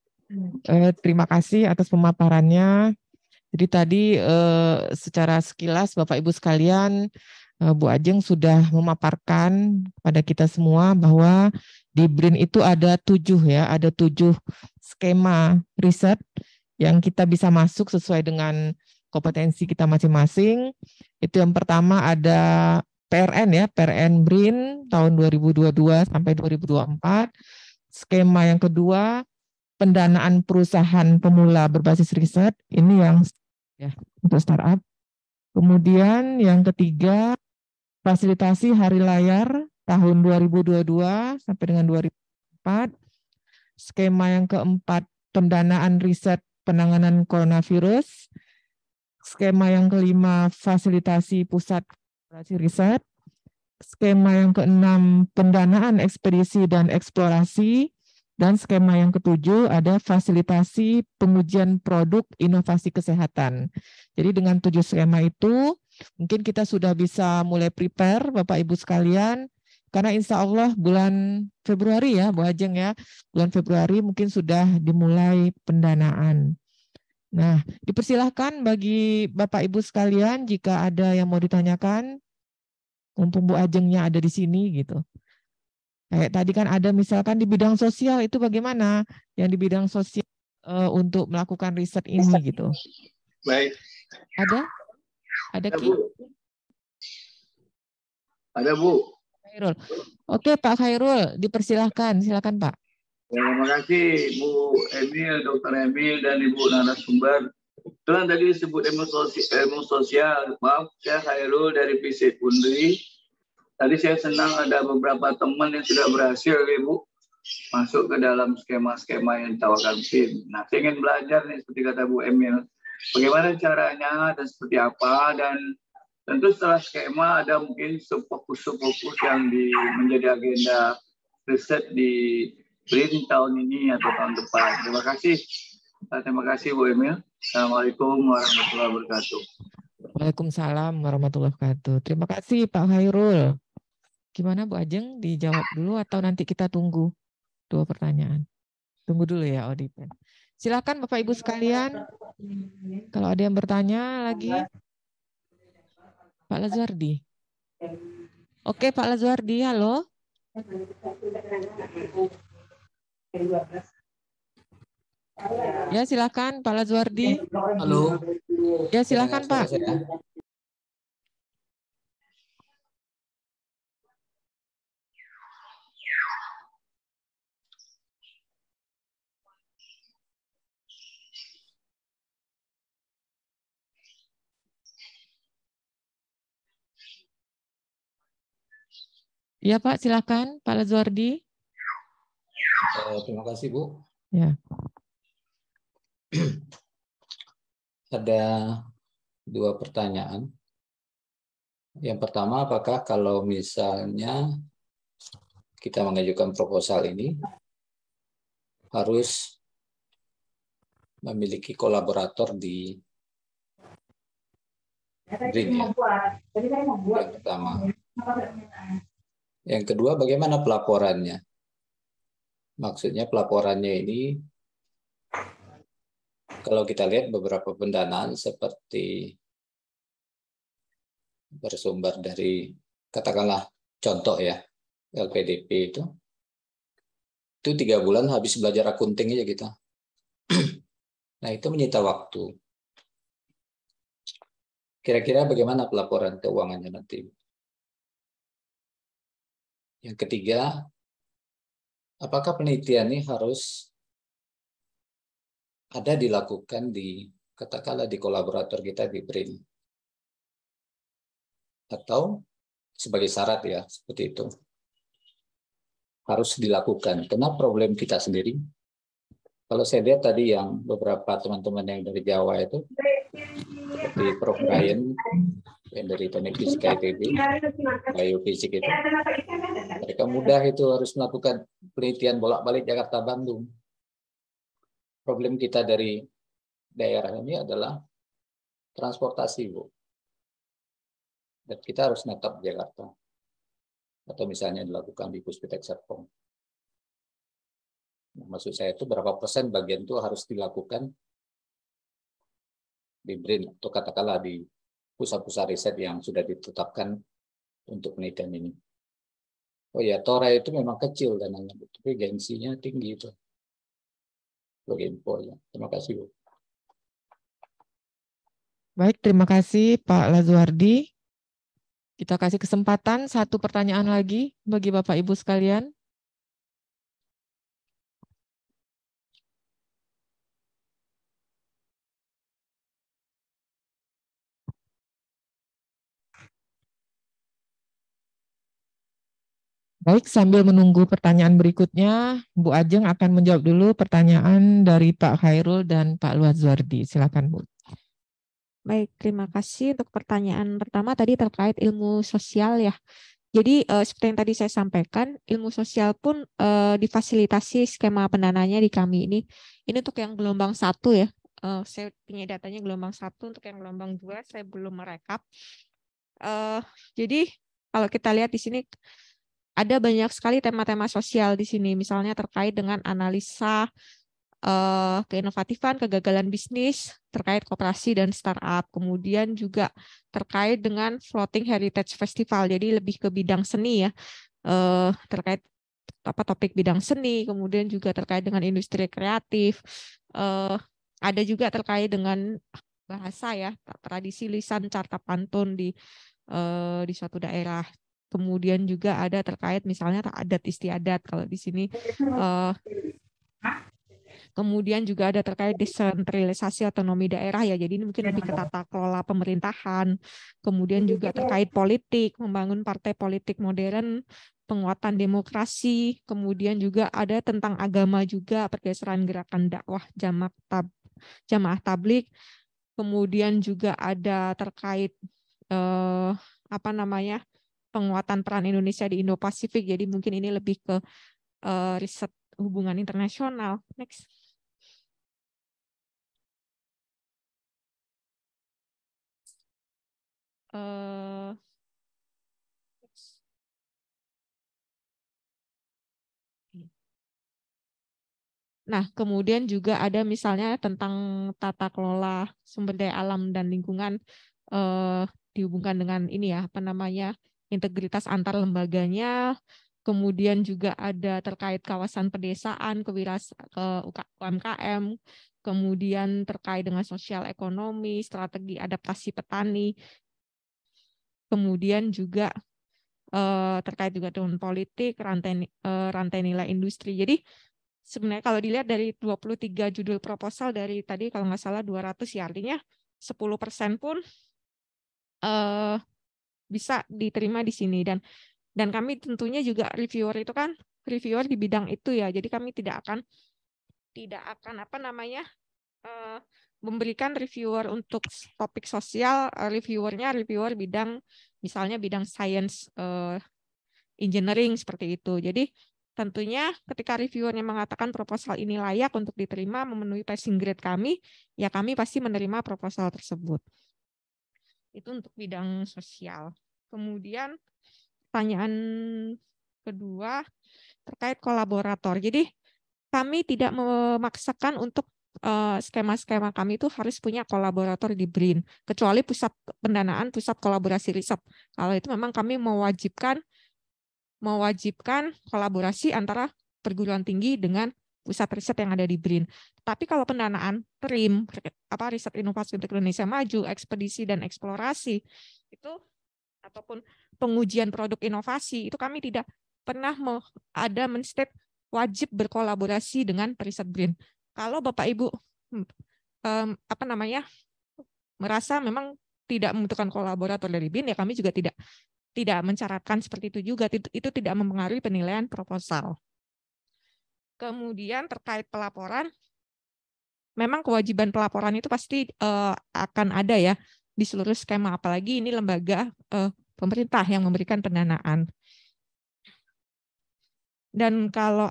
Terima kasih atas pemaparannya. Jadi tadi secara sekilas Bapak Ibu sekalian, Bu Ajeng sudah memaparkan kepada kita semua bahwa di BRIN itu ada 7 skema riset yang kita bisa masuk sesuai dengan kompetensi kita masing-masing. Itu yang pertama ada PRN PRN BRIN tahun 2022 sampai 2024. Skema yang kedua pendanaan perusahaan pemula berbasis riset, ini yang untuk startup. Kemudian yang ketiga, fasilitasi hari layar tahun 2022 sampai dengan 2004. Skema yang keempat, pendanaan riset penanganan coronavirus. Skema yang kelima, fasilitasi pusat riset. Skema yang keenam, pendanaan ekspedisi dan eksplorasi. Dan skema yang ketujuh ada fasilitasi pengujian produk inovasi kesehatan. Jadi dengan 7 skema itu mungkin kita sudah bisa mulai prepare Bapak Ibu sekalian, karena insya Allah bulan Februari ya Bu Ajeng ya, bulan Februari mungkin sudah dimulai pendanaan. Nah, dipersilahkan bagi Bapak Ibu sekalian jika ada yang mau ditanyakan, mumpung Bu Ajengnya ada di sini gitu. Kayak tadi kan ada misalkan di bidang sosial itu bagaimana? Yang di bidang sosial untuk melakukan riset ini gitu. Baik. Ada Ki? Bu. Ada Bu. Khairul. Oke Pak Khairul, dipersilahkan. Silakan Pak. Terima kasih Bu Emil, Dr. Emil, dan Ibu narasumber. Itu yang tadi disebut ilmu sosial. Maaf, saya Khairul dari Fisik Undri. Tadi saya senang ada beberapa teman yang sudah berhasil, Ibu, masuk ke dalam skema-skema yang ditawarkan BIN. Nah, saya ingin belajar nih, seperti kata Bu Emil, bagaimana caranya dan seperti apa, dan tentu setelah skema ada mungkin fokus-fokus yang menjadi agenda riset di BRIN tahun ini atau tahun depan. Terima kasih Bu Emil. Assalamualaikum warahmatullahi wabarakatuh. Waalaikumsalam warahmatullahi wabarakatuh. Terima kasih Pak Khairul. Gimana Bu Ajeng, dijawab dulu atau nanti kita tunggu 2 pertanyaan? Tunggu dulu ya Audipen. Silakan Bapak Ibu sekalian. Kalau ada yang bertanya lagi. Pak Lazuardi. Oke Pak Lazuardi, halo. Ya silakan Pak Lazuardi. Halo. Ya silakan Pak. Ya Pak, silakan Pak Lazuardi. Terima kasih Bu. Ya. Ada 2 pertanyaan. Yang pertama, apakah kalau misalnya kita mengajukan proposal ini harus memiliki kolaborator di BRIN ya? Yang pertama. Yang kedua, bagaimana pelaporannya? Maksudnya pelaporannya ini, kalau kita lihat beberapa pendanaan seperti bersumber dari, katakanlah contoh ya, LPDP itu 3 bulan habis belajar akunting aja kita. Nah itu menyita waktu. Kira-kira bagaimana pelaporan keuangannya nanti? Yang ketiga, apakah penelitian ini harus ada dilakukan di, katakanlah di kolaborator kita di BRIN? Atau sebagai syarat ya, seperti itu. Harus dilakukan. Karena problem kita sendiri, kalau saya lihat tadi yang beberapa teman-teman yang dari Jawa itu, seperti Prof. Ryan, yang dari Teknik Fisika ITB, Biofisik itu, mereka mudah itu harus melakukan penelitian bolak-balik Jakarta-Bandung. Problem kita dari daerah ini adalah transportasi, Bu. Dan kita harus netap di Jakarta. Atau misalnya dilakukan di Puspitek Serpong. Nah, maksud saya itu berapa persen bagian itu harus dilakukan di BRIN, atau katakanlah di pusat-pusat riset yang sudah ditetapkan untuk penelitian ini. Oh ya, TORA itu memang kecil dananya, tapi gengsinya tinggi itu. Sebagai info ya. Terima kasih, Bu. Baik, terima kasih Pak Lazuardi. Kita kasih kesempatan 1 pertanyaan lagi bagi Bapak Ibu sekalian. Baik, sambil menunggu pertanyaan berikutnya, Bu Ajeng akan menjawab dulu pertanyaan dari Pak Khairul dan Pak Lazuardi. Silakan, Bu. Baik, terima kasih untuk pertanyaan pertama tadi terkait ilmu sosial ya. Jadi seperti yang tadi saya sampaikan, ilmu sosial pun difasilitasi skema pendananya di kami ini. Ini untuk yang gelombang 1 ya. Saya punya datanya gelombang 1, untuk yang gelombang 2 saya belum merekap. Jadi kalau kita lihat di sini ada banyak sekali tema-tema sosial di sini, misalnya terkait dengan analisa keinovatifan, kegagalan bisnis terkait koperasi dan startup, kemudian juga terkait dengan Floating Heritage Festival, jadi lebih ke bidang seni ya, terkait topik bidang seni, kemudian juga terkait dengan industri kreatif, Ada juga terkait dengan bahasa ya, tradisi lisan carta pantun di suatu daerah. Kemudian juga ada terkait misalnya adat istiadat kalau di sini. Kemudian juga ada terkait desentralisasi otonomi daerah ya. Jadi ini mungkin lebih ke tata kelola pemerintahan. Kemudian juga terkait politik, membangun partai politik modern, penguatan demokrasi. Kemudian juga ada tentang agama juga, pergeseran gerakan dakwah jamaah tabligh. Kemudian juga ada terkait penguatan peran Indonesia di Indo-Pasifik. Jadi mungkin ini lebih ke riset hubungan internasional. Next. Nah, kemudian juga ada misalnya tentang tata kelola sumber daya alam dan lingkungan dihubungkan dengan ini ya, integritas antar lembaganya. Kemudian juga ada terkait kawasan pedesaan, UMKM, kemudian terkait dengan sosial ekonomi, strategi adaptasi petani, kemudian juga terkait juga dengan politik, rantai nilai industri. Jadi sebenarnya kalau dilihat dari 23 judul proposal dari tadi kalau nggak salah 200 ya, artinya 10% pun bisa diterima di sini. Dan kami tentunya juga reviewer itu kan reviewer di bidang itu ya. Jadi kami tidak akan memberikan reviewer untuk topik sosial, reviewer bidang misalnya bidang science engineering seperti itu. Jadi tentunya ketika reviewernya mengatakan proposal ini layak untuk diterima memenuhi passing grade kami, ya kami pasti menerima proposal tersebut. Itu untuk bidang sosial. Kemudian pertanyaan kedua terkait kolaborator. Jadi kami tidak memaksakan untuk skema-skema kami itu harus punya kolaborator di BRIN, kecuali pusat pendanaan, pusat kolaborasi riset. Kalau itu memang kami mewajibkan kolaborasi antara perguruan tinggi dengan pusat riset yang ada di BRIN. Tapi kalau pendanaan PRIM, riset inovasi untuk Indonesia Maju, ekspedisi dan eksplorasi itu ataupun pengujian produk inovasi itu kami tidak pernah ada men-state wajib berkolaborasi dengan riset BRIN. Kalau Bapak Ibu merasa memang tidak membutuhkan kolaborator dari BRIN, ya kami juga tidak mencaratkan seperti itu juga. Itu tidak mempengaruhi penilaian proposal. Kemudian terkait pelaporan, memang kewajiban pelaporan itu pasti akan ada ya di seluruh skema, apalagi ini lembaga pemerintah yang memberikan pendanaan. Dan kalau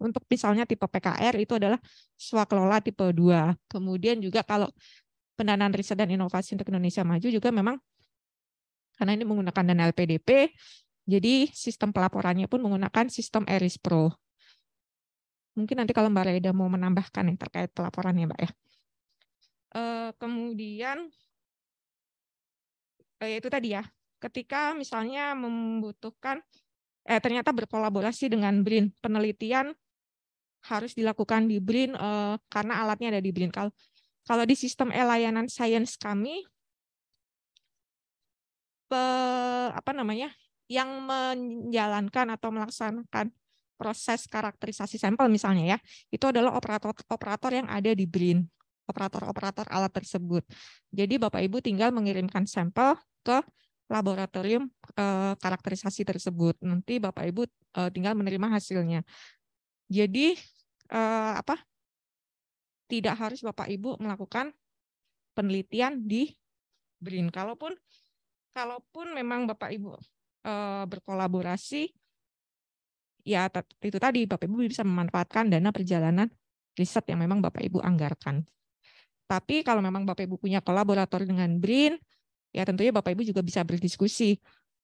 untuk misalnya tipe PKR itu adalah swakelola tipe 2. Kemudian juga kalau pendanaan riset dan inovasi untuk Indonesia Maju juga memang karena ini menggunakan dana LPDP, jadi sistem pelaporannya pun menggunakan sistem ERIS Pro. Mungkin nanti kalau Mbak Reda mau menambahkan yang terkait pelaporannya, Mbak ya. Kemudian itu tadi ya, ketika misalnya membutuhkan ternyata berkolaborasi dengan BRIN, penelitian harus dilakukan di BRIN karena alatnya ada di BRIN. Kalau di sistem layanan sains kami, yang menjalankan atau melaksanakan proses karakterisasi sampel misalnya ya, itu adalah operator yang ada di BRIN, operator alat tersebut. Jadi Bapak Ibu tinggal mengirimkan sampel ke laboratorium karakterisasi tersebut. Nanti Bapak Ibu tinggal menerima hasilnya. Jadi tidak harus Bapak Ibu melakukan penelitian di BRIN. Kalaupun memang Bapak Ibu berkolaborasi, ya itu tadi Bapak Ibu bisa memanfaatkan dana perjalanan riset yang memang Bapak Ibu anggarkan. Tapi kalau memang Bapak Ibu punya kolaborator dengan BRIN, ya tentunya Bapak Ibu juga bisa berdiskusi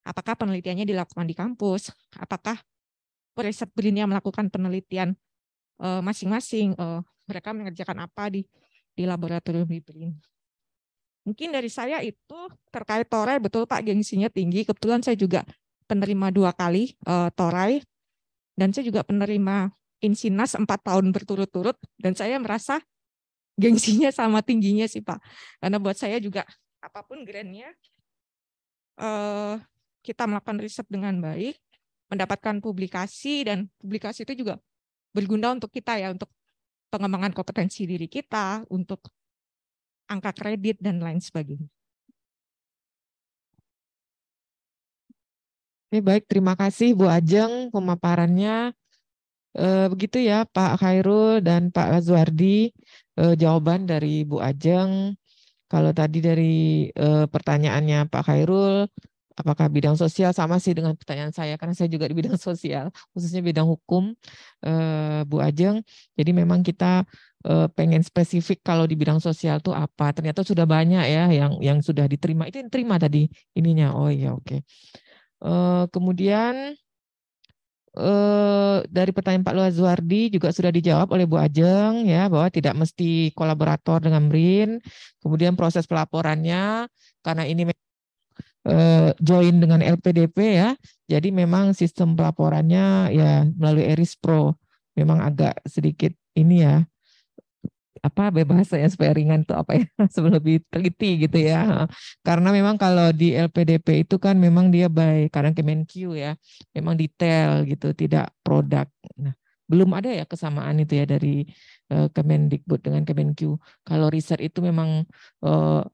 apakah penelitiannya dilakukan di kampus, apakah riset BRIN yang melakukan penelitian masing-masing, mereka mengerjakan apa di laboratorium di BRIN. Mungkin dari saya itu terkait Toray, betul Pak, gengsinya tinggi. Kebetulan saya juga penerima 2 kali Toray, dan saya juga penerima Insinas 4 tahun berturut-turut, dan saya merasa gengsinya sama tingginya sih Pak. Karena buat saya juga apapun grantnya, kita melakukan riset dengan baik, mendapatkan publikasi, dan publikasi itu juga berguna untuk kita ya, untuk pengembangan kompetensi diri kita, untuk angka kredit dan lain sebagainya. Oke, baik, terima kasih Bu Ajeng pemaparannya. Begitu ya Pak Khairul dan Pak Azwardi, jawaban dari Bu Ajeng. Kalau tadi dari pertanyaannya Pak Khairul, apakah bidang sosial, sama sih dengan pertanyaan saya, karena saya juga di bidang sosial, khususnya bidang hukum, Bu Ajeng. Jadi memang kita pengen spesifik kalau di bidang sosial tuh apa. Ternyata sudah banyak ya yang sudah diterima. Itu yang terima tadi ininya. Oh iya, oke. Kemudian dari pertanyaan Pak Azwardi juga sudah dijawab oleh Bu Ajeng ya, bahwa tidak mesti kolaborator dengan BRIN. Kemudian proses pelaporannya, karena ini join dengan LPDP ya, jadi memang sistem pelaporannya ya melalui ERIS Pro. Memang agak sedikit ini ya, apa bahasanya supaya ringan tuh apa ya, sebelum lebih teliti gitu ya. Karena memang kalau di LPDP itu kan memang dia by kadang Kemenq ya, memang detail gitu, tidak produk. Nah, belum ada ya kesamaan itu ya dari Kemendikbud dengan Kemenq. Kalau riset itu memang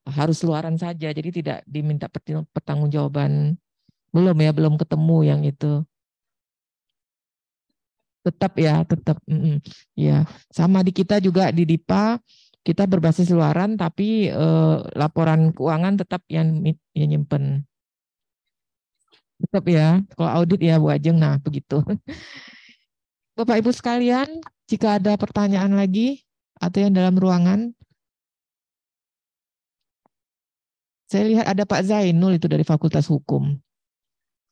harus luaran saja, jadi tidak diminta pertanggungjawaban. Belum ya, belum ketemu yang itu. Tetap ya, tetap. Ya, sama di kita juga di DIPA kita berbasis luaran, tapi laporan keuangan tetap yang nyimpen. Tetap ya, kalau audit ya Bu Ajeng. Nah, begitu. Bapak Ibu sekalian, jika ada pertanyaan lagi atau yang dalam ruangan, saya lihat ada Pak Zainul itu dari Fakultas Hukum.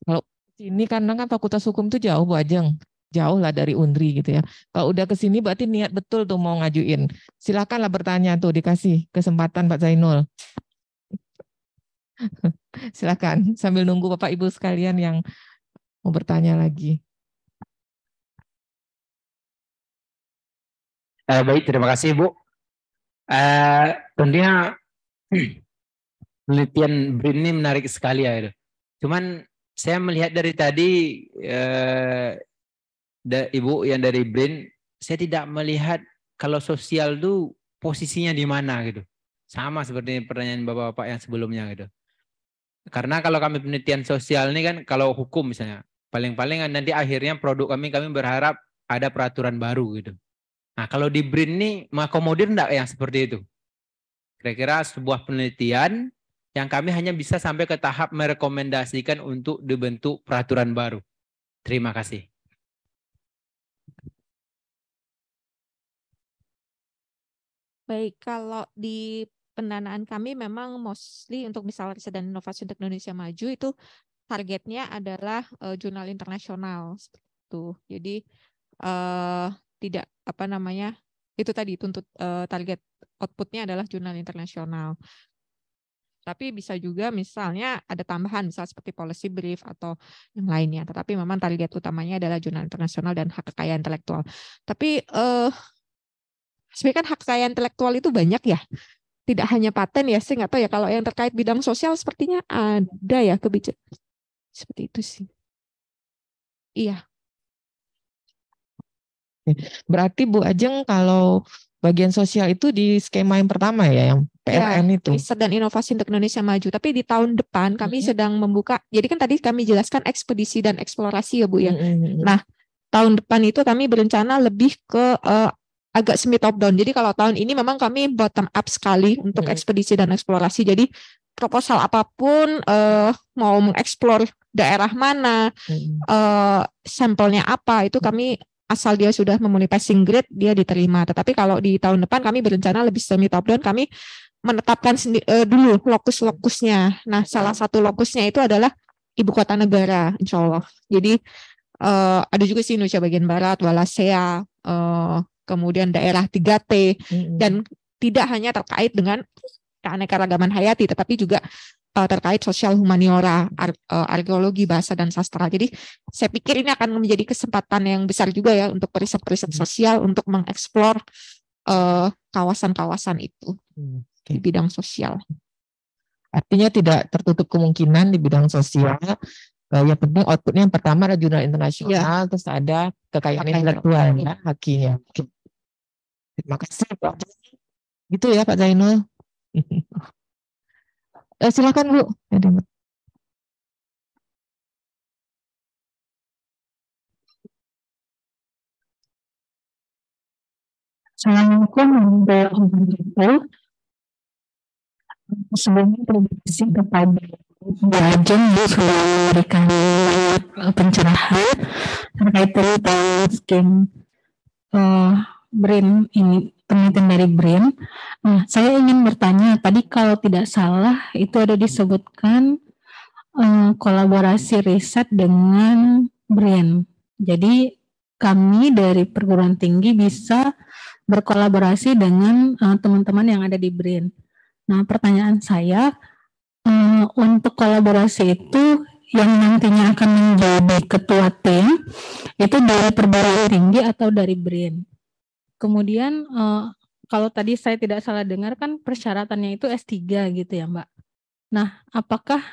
Kalau sini karena kan Fakultas Hukum itu jauh Bu Ajeng. Jauh lah dari Undri gitu ya. Kalau udah ke sini berarti niat betul tuh mau ngajuin. Silakanlah bertanya tuh, dikasih kesempatan Pak Zainul. Silakan sambil nunggu Bapak Ibu sekalian yang mau bertanya lagi. Baik, terima kasih Bu. Tentunya penelitian BRIN ini menarik sekali ya. Cuman saya melihat dari tadi Ibu yang dari BRIN, saya tidak melihat kalau sosial itu posisinya di mana gitu. Sama seperti pertanyaan Bapak-Bapak yang sebelumnya gitu. Karena kalau kami penelitian sosial ini kan, kalau hukum misalnya, paling-paling nanti akhirnya produk kami berharap ada peraturan baru gitu. Nah kalau di BRIN ini mengakomodir enggak yang seperti itu? Kira-kira sebuah penelitian yang kami hanya bisa sampai ke tahap merekomendasikan untuk dibentuk peraturan baru. Terima kasih. Baik, kalau di pendanaan kami memang mostly untuk misalnya riset dan inovasi untuk Indonesia Maju itu targetnya adalah jurnal internasional seperti itu. Jadi tidak apa namanya itu tadi tuntut target outputnya adalah jurnal internasional. Tapi bisa juga misalnya ada tambahan misalnya seperti policy brief atau yang lainnya. Tetapi memang target utamanya adalah jurnal internasional dan hak kekayaan intelektual. Tapi sebenarnya kan hak kekayaan intelektual itu banyak ya. Tidak hanya paten ya, saya nggak tahu ya kalau yang terkait bidang sosial sepertinya ada ya kebijakan. Seperti itu sih. Iya. Berarti Bu Ajeng kalau bagian sosial itu di skema yang pertama ya, yang PRN itu. Riset dan inovasi untuk Indonesia Maju. Tapi di tahun depan kami sedang membuka, jadi kan tadi kami jelaskan ekspedisi dan eksplorasi ya Bu ya. Nah, tahun depan itu kami berencana lebih ke agak semi top down. Jadi kalau tahun ini memang kami bottom up sekali untuk ekspedisi dan eksplorasi. Jadi proposal apapun, mau mengeksplor daerah mana, sampelnya apa, itu kami asal dia sudah memenuhi passing grade, dia diterima. Tetapi kalau di tahun depan kami berencana lebih semi top down, kami menetapkan dulu lokus-lokusnya. Nah, salah satu lokusnya itu adalah ibu kota negara, insya Allah. Jadi ada juga sih Indonesia bagian barat, Wallacea, kemudian daerah 3T, dan tidak hanya terkait dengan keanekaragaman hayati, tetapi juga terkait sosial humaniora, arkeologi, bahasa dan sastra. Jadi saya pikir ini akan menjadi kesempatan yang besar juga ya untuk riset-riset sosial untuk mengeksplor kawasan-kawasan itu di bidang sosial. Artinya tidak tertutup kemungkinan di bidang sosial. Yang penting outputnya yang pertama ada jurnal internasional, terus ada kekayaan intelektual ya, hakinya. Terima kasih Pak. Gitu ya Pak Zainul. Silakan Bu. Assalamualaikum warahmatullahi wabarakatuh. Sebelumnya terima kasih kepada Bu Ajeng sudah memberikan pencerahan terkait tentang skim BRIN ini, penelitian dari BRIN. Nah, saya ingin bertanya, tadi kalau tidak salah itu ada disebutkan kolaborasi riset dengan BRIN. Jadi kami dari perguruan tinggi bisa berkolaborasi dengan teman-teman yang ada di BRIN. Nah, pertanyaan saya, untuk kolaborasi itu yang nantinya akan menjadi ketua tim, itu dari perguruan tinggi atau dari BRIN? Kemudian, kalau tadi saya tidak salah dengar kan persyaratannya itu S3 gitu ya Mbak. Nah, apakah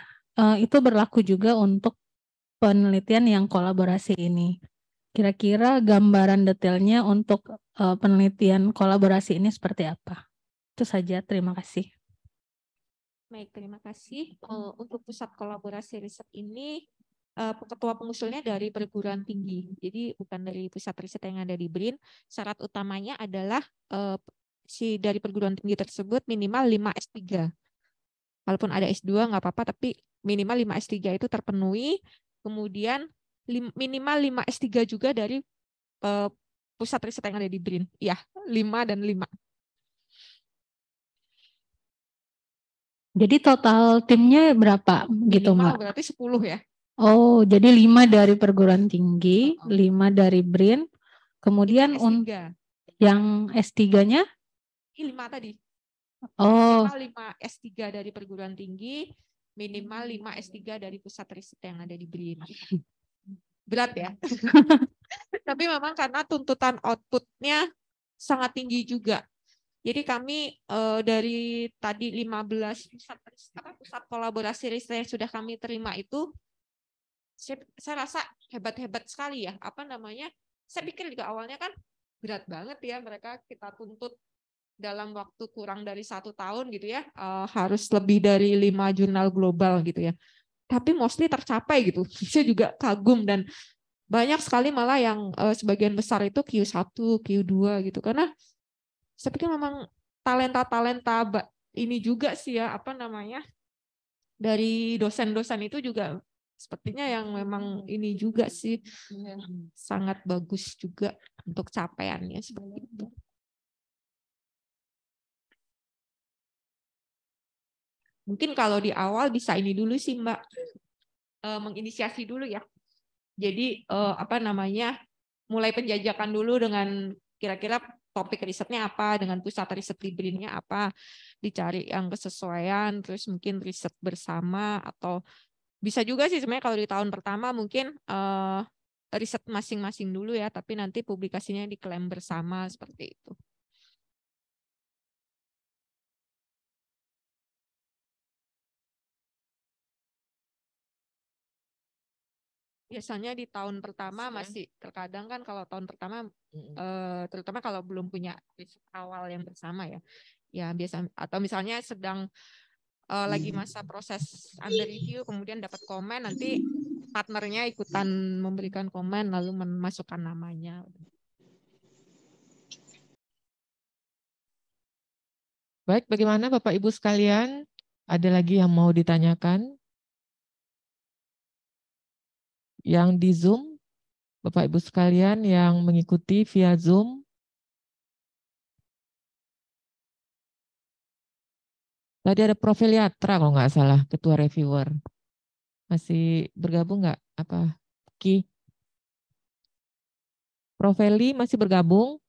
itu berlaku juga untuk penelitian yang kolaborasi ini? Kira-kira gambaran detailnya untuk penelitian kolaborasi ini seperti apa? Itu saja, terima kasih. Baik, terima kasih. Untuk pusat kolaborasi riset ini, ketua pengusulnya dari perguruan tinggi. Jadi bukan dari pusat riset yang ada di BRIN. Syarat utamanya adalah si dari perguruan tinggi tersebut minimal 5 S3. Walaupun ada S2 nggak apa-apa, tapi minimal 5 S3 itu terpenuhi. Kemudian minimal 5 S3 juga dari pusat riset yang ada di BRIN. Ya, 5 dan 5. Jadi total timnya berapa gitu Minimal Mbak? berarti 10 ya. Oh, jadi 5 dari perguruan tinggi, 5 dari BRIN, kemudian yang S3-nya? 5 tadi. Oh. Minimal 5 S3 dari perguruan tinggi, minimal 5 S3 dari pusat riset yang ada di BRIN. Berat ya. Tapi memang karena tuntutan outputnya sangat tinggi juga. Jadi kami dari tadi 15 pusat kolaborasi riset yang sudah kami terima itu, saya rasa hebat-hebat sekali ya. Apa namanya? Saya pikir juga awalnya kan berat banget ya, mereka kita tuntut dalam waktu kurang dari 1 tahun gitu ya, harus lebih dari 5 jurnal global gitu ya. Tapi mostly tercapai gitu. Saya juga kagum dan banyak sekali malah yang sebagian besar itu Q1, Q2 gitu. Karena saya pikir memang talenta-talenta ini juga sih ya, apa namanya, dari dosen-dosen itu juga sepertinya yang memang ini juga sih sangat bagus juga untuk capaiannya seperti itu. Mungkin kalau di awal bisa ini dulu sih Mbak, menginisiasi dulu ya. Jadi apa namanya, mulai penjajakan dulu dengan kira-kira topik risetnya apa, dengan pusat riset di BRIN-nya apa, dicari yang kesesuaian, terus mungkin riset bersama, atau bisa juga sih sebenarnya kalau di tahun pertama mungkin riset masing-masing dulu ya, tapi nanti publikasinya diklaim bersama seperti itu. Biasanya di tahun pertama masih terkadang kan kalau tahun pertama terutama kalau belum punya riset awal yang bersama ya. Ya biasa, atau misalnya sedang lagi masa proses under review kemudian dapat komen, nanti partnernya ikutan memberikan komen lalu memasukkan namanya. Baik, bagaimana Bapak Ibu sekalian? Ada lagi yang mau ditanyakan? Yang di Zoom, Bapak Ibu sekalian yang mengikuti via Zoom. Tadi ada Profil Yatra kalau nggak salah, Ketua Reviewer. Masih bergabung nggak? Apa? Ki? Profeli masih bergabung?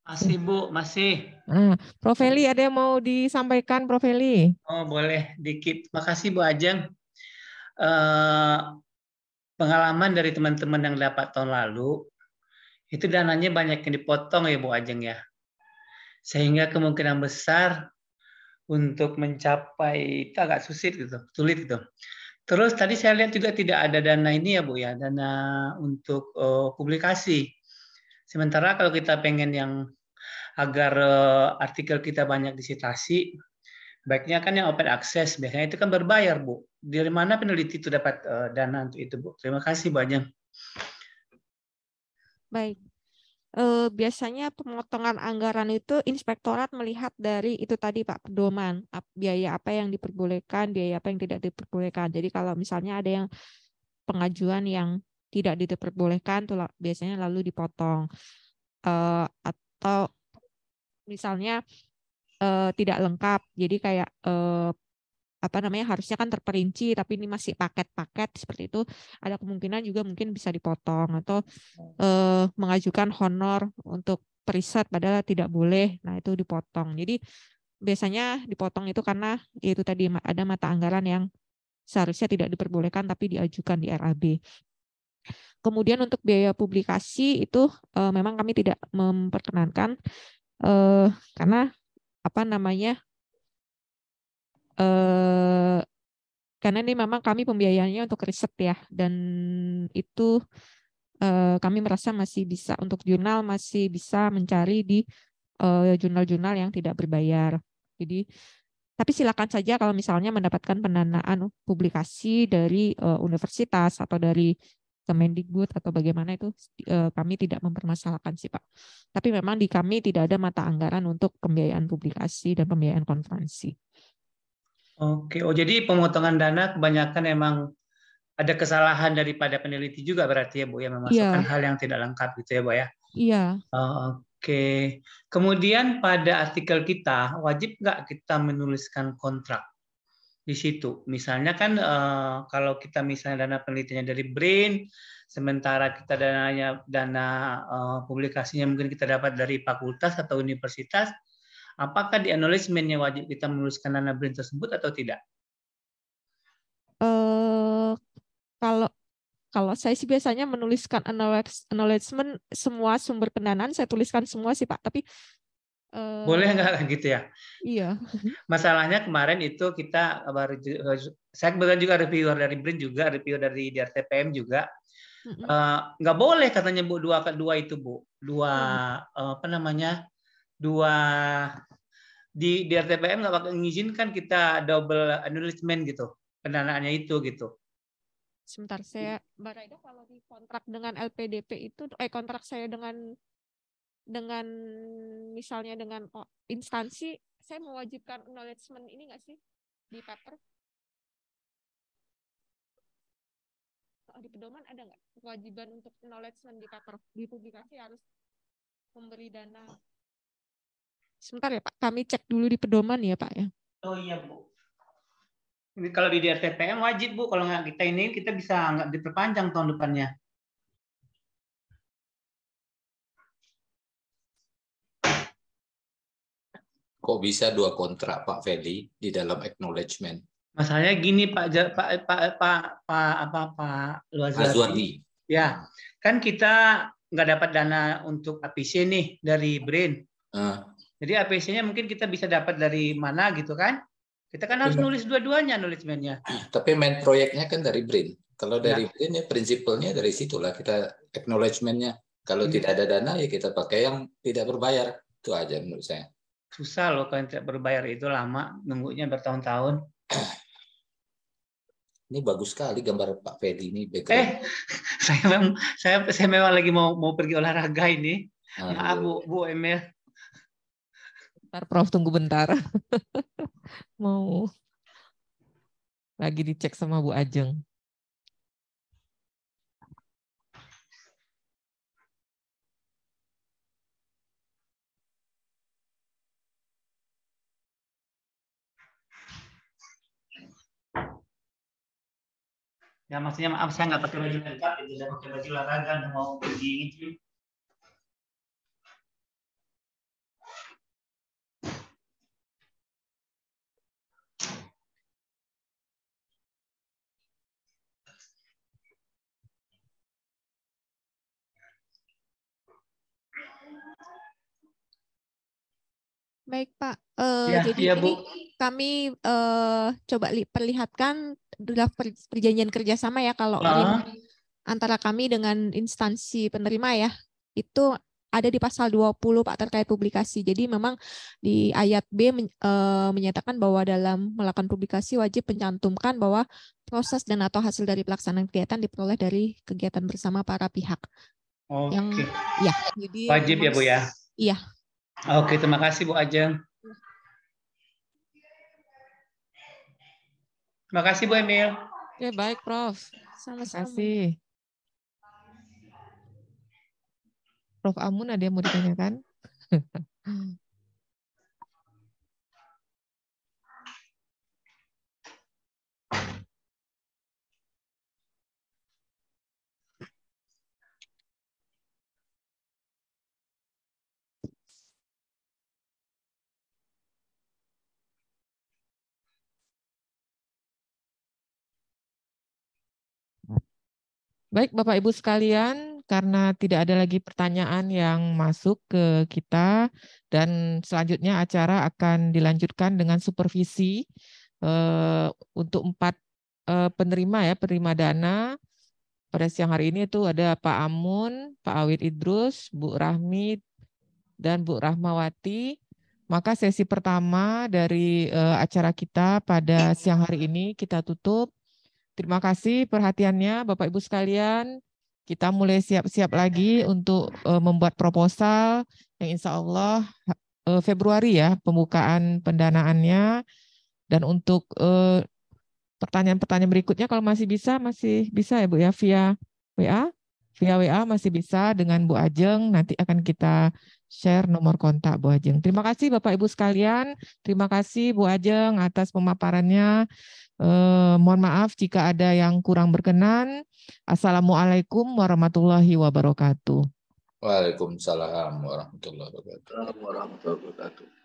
Masih Bu, masih. Prof Feli, ada yang mau disampaikan, Prof Feli? Oh boleh dikit. Makasih Bu Ajeng. Pengalaman dari teman-teman yang dapat tahun lalu, itu dananya banyak yang dipotong ya Bu Ajeng ya. Sehingga kemungkinan besar untuk mencapai itu agak sulit gitu. Terus tadi saya lihat juga tidak ada dana ini ya Bu ya, dana untuk publikasi. Sementara kalau kita pengen yang agar artikel kita banyak disitasi, baiknya kan yang open access, biasanya itu kan berbayar Bu. Dari mana peneliti itu dapat dana untuk itu Bu? Terima kasih Bu Ajeng. Baik. Biasanya pemotongan anggaran itu inspektorat melihat dari itu tadi Pak, pedoman, biaya apa yang diperbolehkan, biaya apa yang tidak diperbolehkan. Jadi kalau misalnya ada yang pengajuan yang tidak diperbolehkan, tuh biasanya lalu dipotong. Atau misalnya tidak lengkap, jadi kayak harusnya kan terperinci tapi ini masih paket-paket seperti itu, ada kemungkinan juga mungkin bisa dipotong. Atau mengajukan honor untuk periset padahal tidak boleh, nah itu dipotong. Jadi biasanya dipotong itu karena itu tadi ada mata anggaran yang seharusnya tidak diperbolehkan tapi diajukan di RAB. Kemudian untuk biaya publikasi itu memang kami tidak memperkenankan karena karena ini memang kami pembiayaannya untuk riset ya, dan itu kami merasa masih bisa untuk jurnal, masih bisa mencari di jurnal-jurnal yang tidak berbayar. Jadi tapi silakan saja kalau misalnya mendapatkan pendanaan publikasi dari universitas atau dari Kemendikbud atau bagaimana, itu kami tidak mempermasalahkan sih Pak. Tapi memang di kami tidak ada mata anggaran untuk pembiayaan publikasi dan pembiayaan konferensi. Oke, jadi pemotongan dana kebanyakan emang ada kesalahan daripada peneliti juga berarti ya Bu, yang memasukkan hal yang tidak lengkap gitu ya Bu ya? Iya. Oke. Kemudian pada artikel kita, wajib nggak kita menuliskan kontrak di situ? Misalnya kan kalau kita misalnya dana penelitiannya dari BRIN, sementara kita dana publikasinya mungkin kita dapat dari fakultas atau universitas, apakah di acknowledgement-nya wajib kita menuliskan dana BRIN tersebut atau tidak? Kalau saya sih biasanya menuliskan acknowledgement semua sumber pendanaan, saya tuliskan semua sih Pak. Tapi boleh nggak gitu ya? Iya. Masalahnya kemarin itu kita baru, saya kebetulan juga reviewer dari BRIN juga, reviewer dari DRTPM juga, nggak boleh katanya Bu, dua itu Bu, di DRTPM nggak bakal mengizinkan kita double acknowledgement gitu, pendanaannya itu gitu. Sebentar, Mbak Raida, kalau di kontrak dengan LPDP itu, kontrak saya dengan misalnya dengan instansi, saya mewajibkan acknowledgement ini nggak sih di paper? Di pedoman ada nggak kewajiban untuk acknowledgement di paper? Di publikasi harus memberi dana. Sebentar ya Pak, kami cek dulu di pedoman ya Pak ya. Oh iya Bu. Ini kalau di DRTPM wajib Bu, kalau nggak kita bisa nggak diperpanjang tahun depannya. Kok bisa 2 kontrak Pak Feli di dalam acknowledgement? Masalahnya gini Pak Luazwadi. Ya, kan kita nggak dapat dana untuk APC nih dari BRIN. Jadi APC-nya mungkin kita bisa dapat dari mana gitu kan? Kita kan harus nulis dua-duanya acknowledgement-nya. Tapi main proyeknya kan dari BRIN. Kalau dari BRIN ya prinsipalnya dari situlah kita acknowledgement-nya. Kalau tidak ada dana ya kita pakai yang tidak berbayar. Itu aja menurut saya. Susah loh kalau tidak berbayar, itu lama nunggunya bertahun-tahun. Ini bagus sekali gambar Pak Fedi ini. Saya memang lagi mau pergi olahraga ini. Maaf Bu Emil. Bentar Prof, tunggu bentar. Mau lagi dicek sama Bu Ajeng. Ya maksudnya maaf saya nggak pakai baju lengkap, tidak pakai baju olahraga, mau pergi gitu. Baik Pak, Ya, jadi iya, ini Bu. kami coba perlihatkan draft perjanjian kerjasama ya kalau Ah, antara kami dengan instansi penerima ya, itu ada di pasal 20 Pak terkait publikasi. Jadi memang di ayat B menyatakan bahwa dalam melakukan publikasi wajib mencantumkan bahwa proses dan atau hasil dari pelaksanaan kegiatan diperoleh dari kegiatan bersama para pihak. Yang oke. ya, jadi Wajib ya, Bu ya. Iya. Oke, terima kasih Bu Ajeng. Terima kasih Bu Emil. Oke, baik Prof. Terima Sama-sama. kasih. Prof Amun ada yang mau ditanyakan? Baik Bapak Ibu sekalian, karena tidak ada lagi pertanyaan yang masuk ke kita dan selanjutnya acara akan dilanjutkan dengan supervisi untuk 4 penerima ya, penerima dana. Pada siang hari ini itu ada Pak Amun, Pak Awid Idrus, Bu Rahmi, dan Bu Rahmawati. Maka sesi pertama dari acara kita pada siang hari ini kita tutup. Terima kasih perhatiannya Bapak Ibu sekalian. Kita mulai siap-siap lagi untuk membuat proposal yang insya Allah Februari ya pembukaan pendanaannya. Dan untuk pertanyaan-pertanyaan berikutnya kalau masih bisa ya Bu ya via WA masih bisa dengan Bu Ajeng. Nanti akan kita share nomor kontak Bu Ajeng. Terima kasih Bapak Ibu sekalian. Terima kasih Bu Ajeng atas pemaparannya. Mohon maaf jika ada yang kurang berkenan. Assalamualaikum warahmatullahi wabarakatuh. Waalaikumsalam warahmatullahi wabarakatuh. Warahmatullahi wabarakatuh.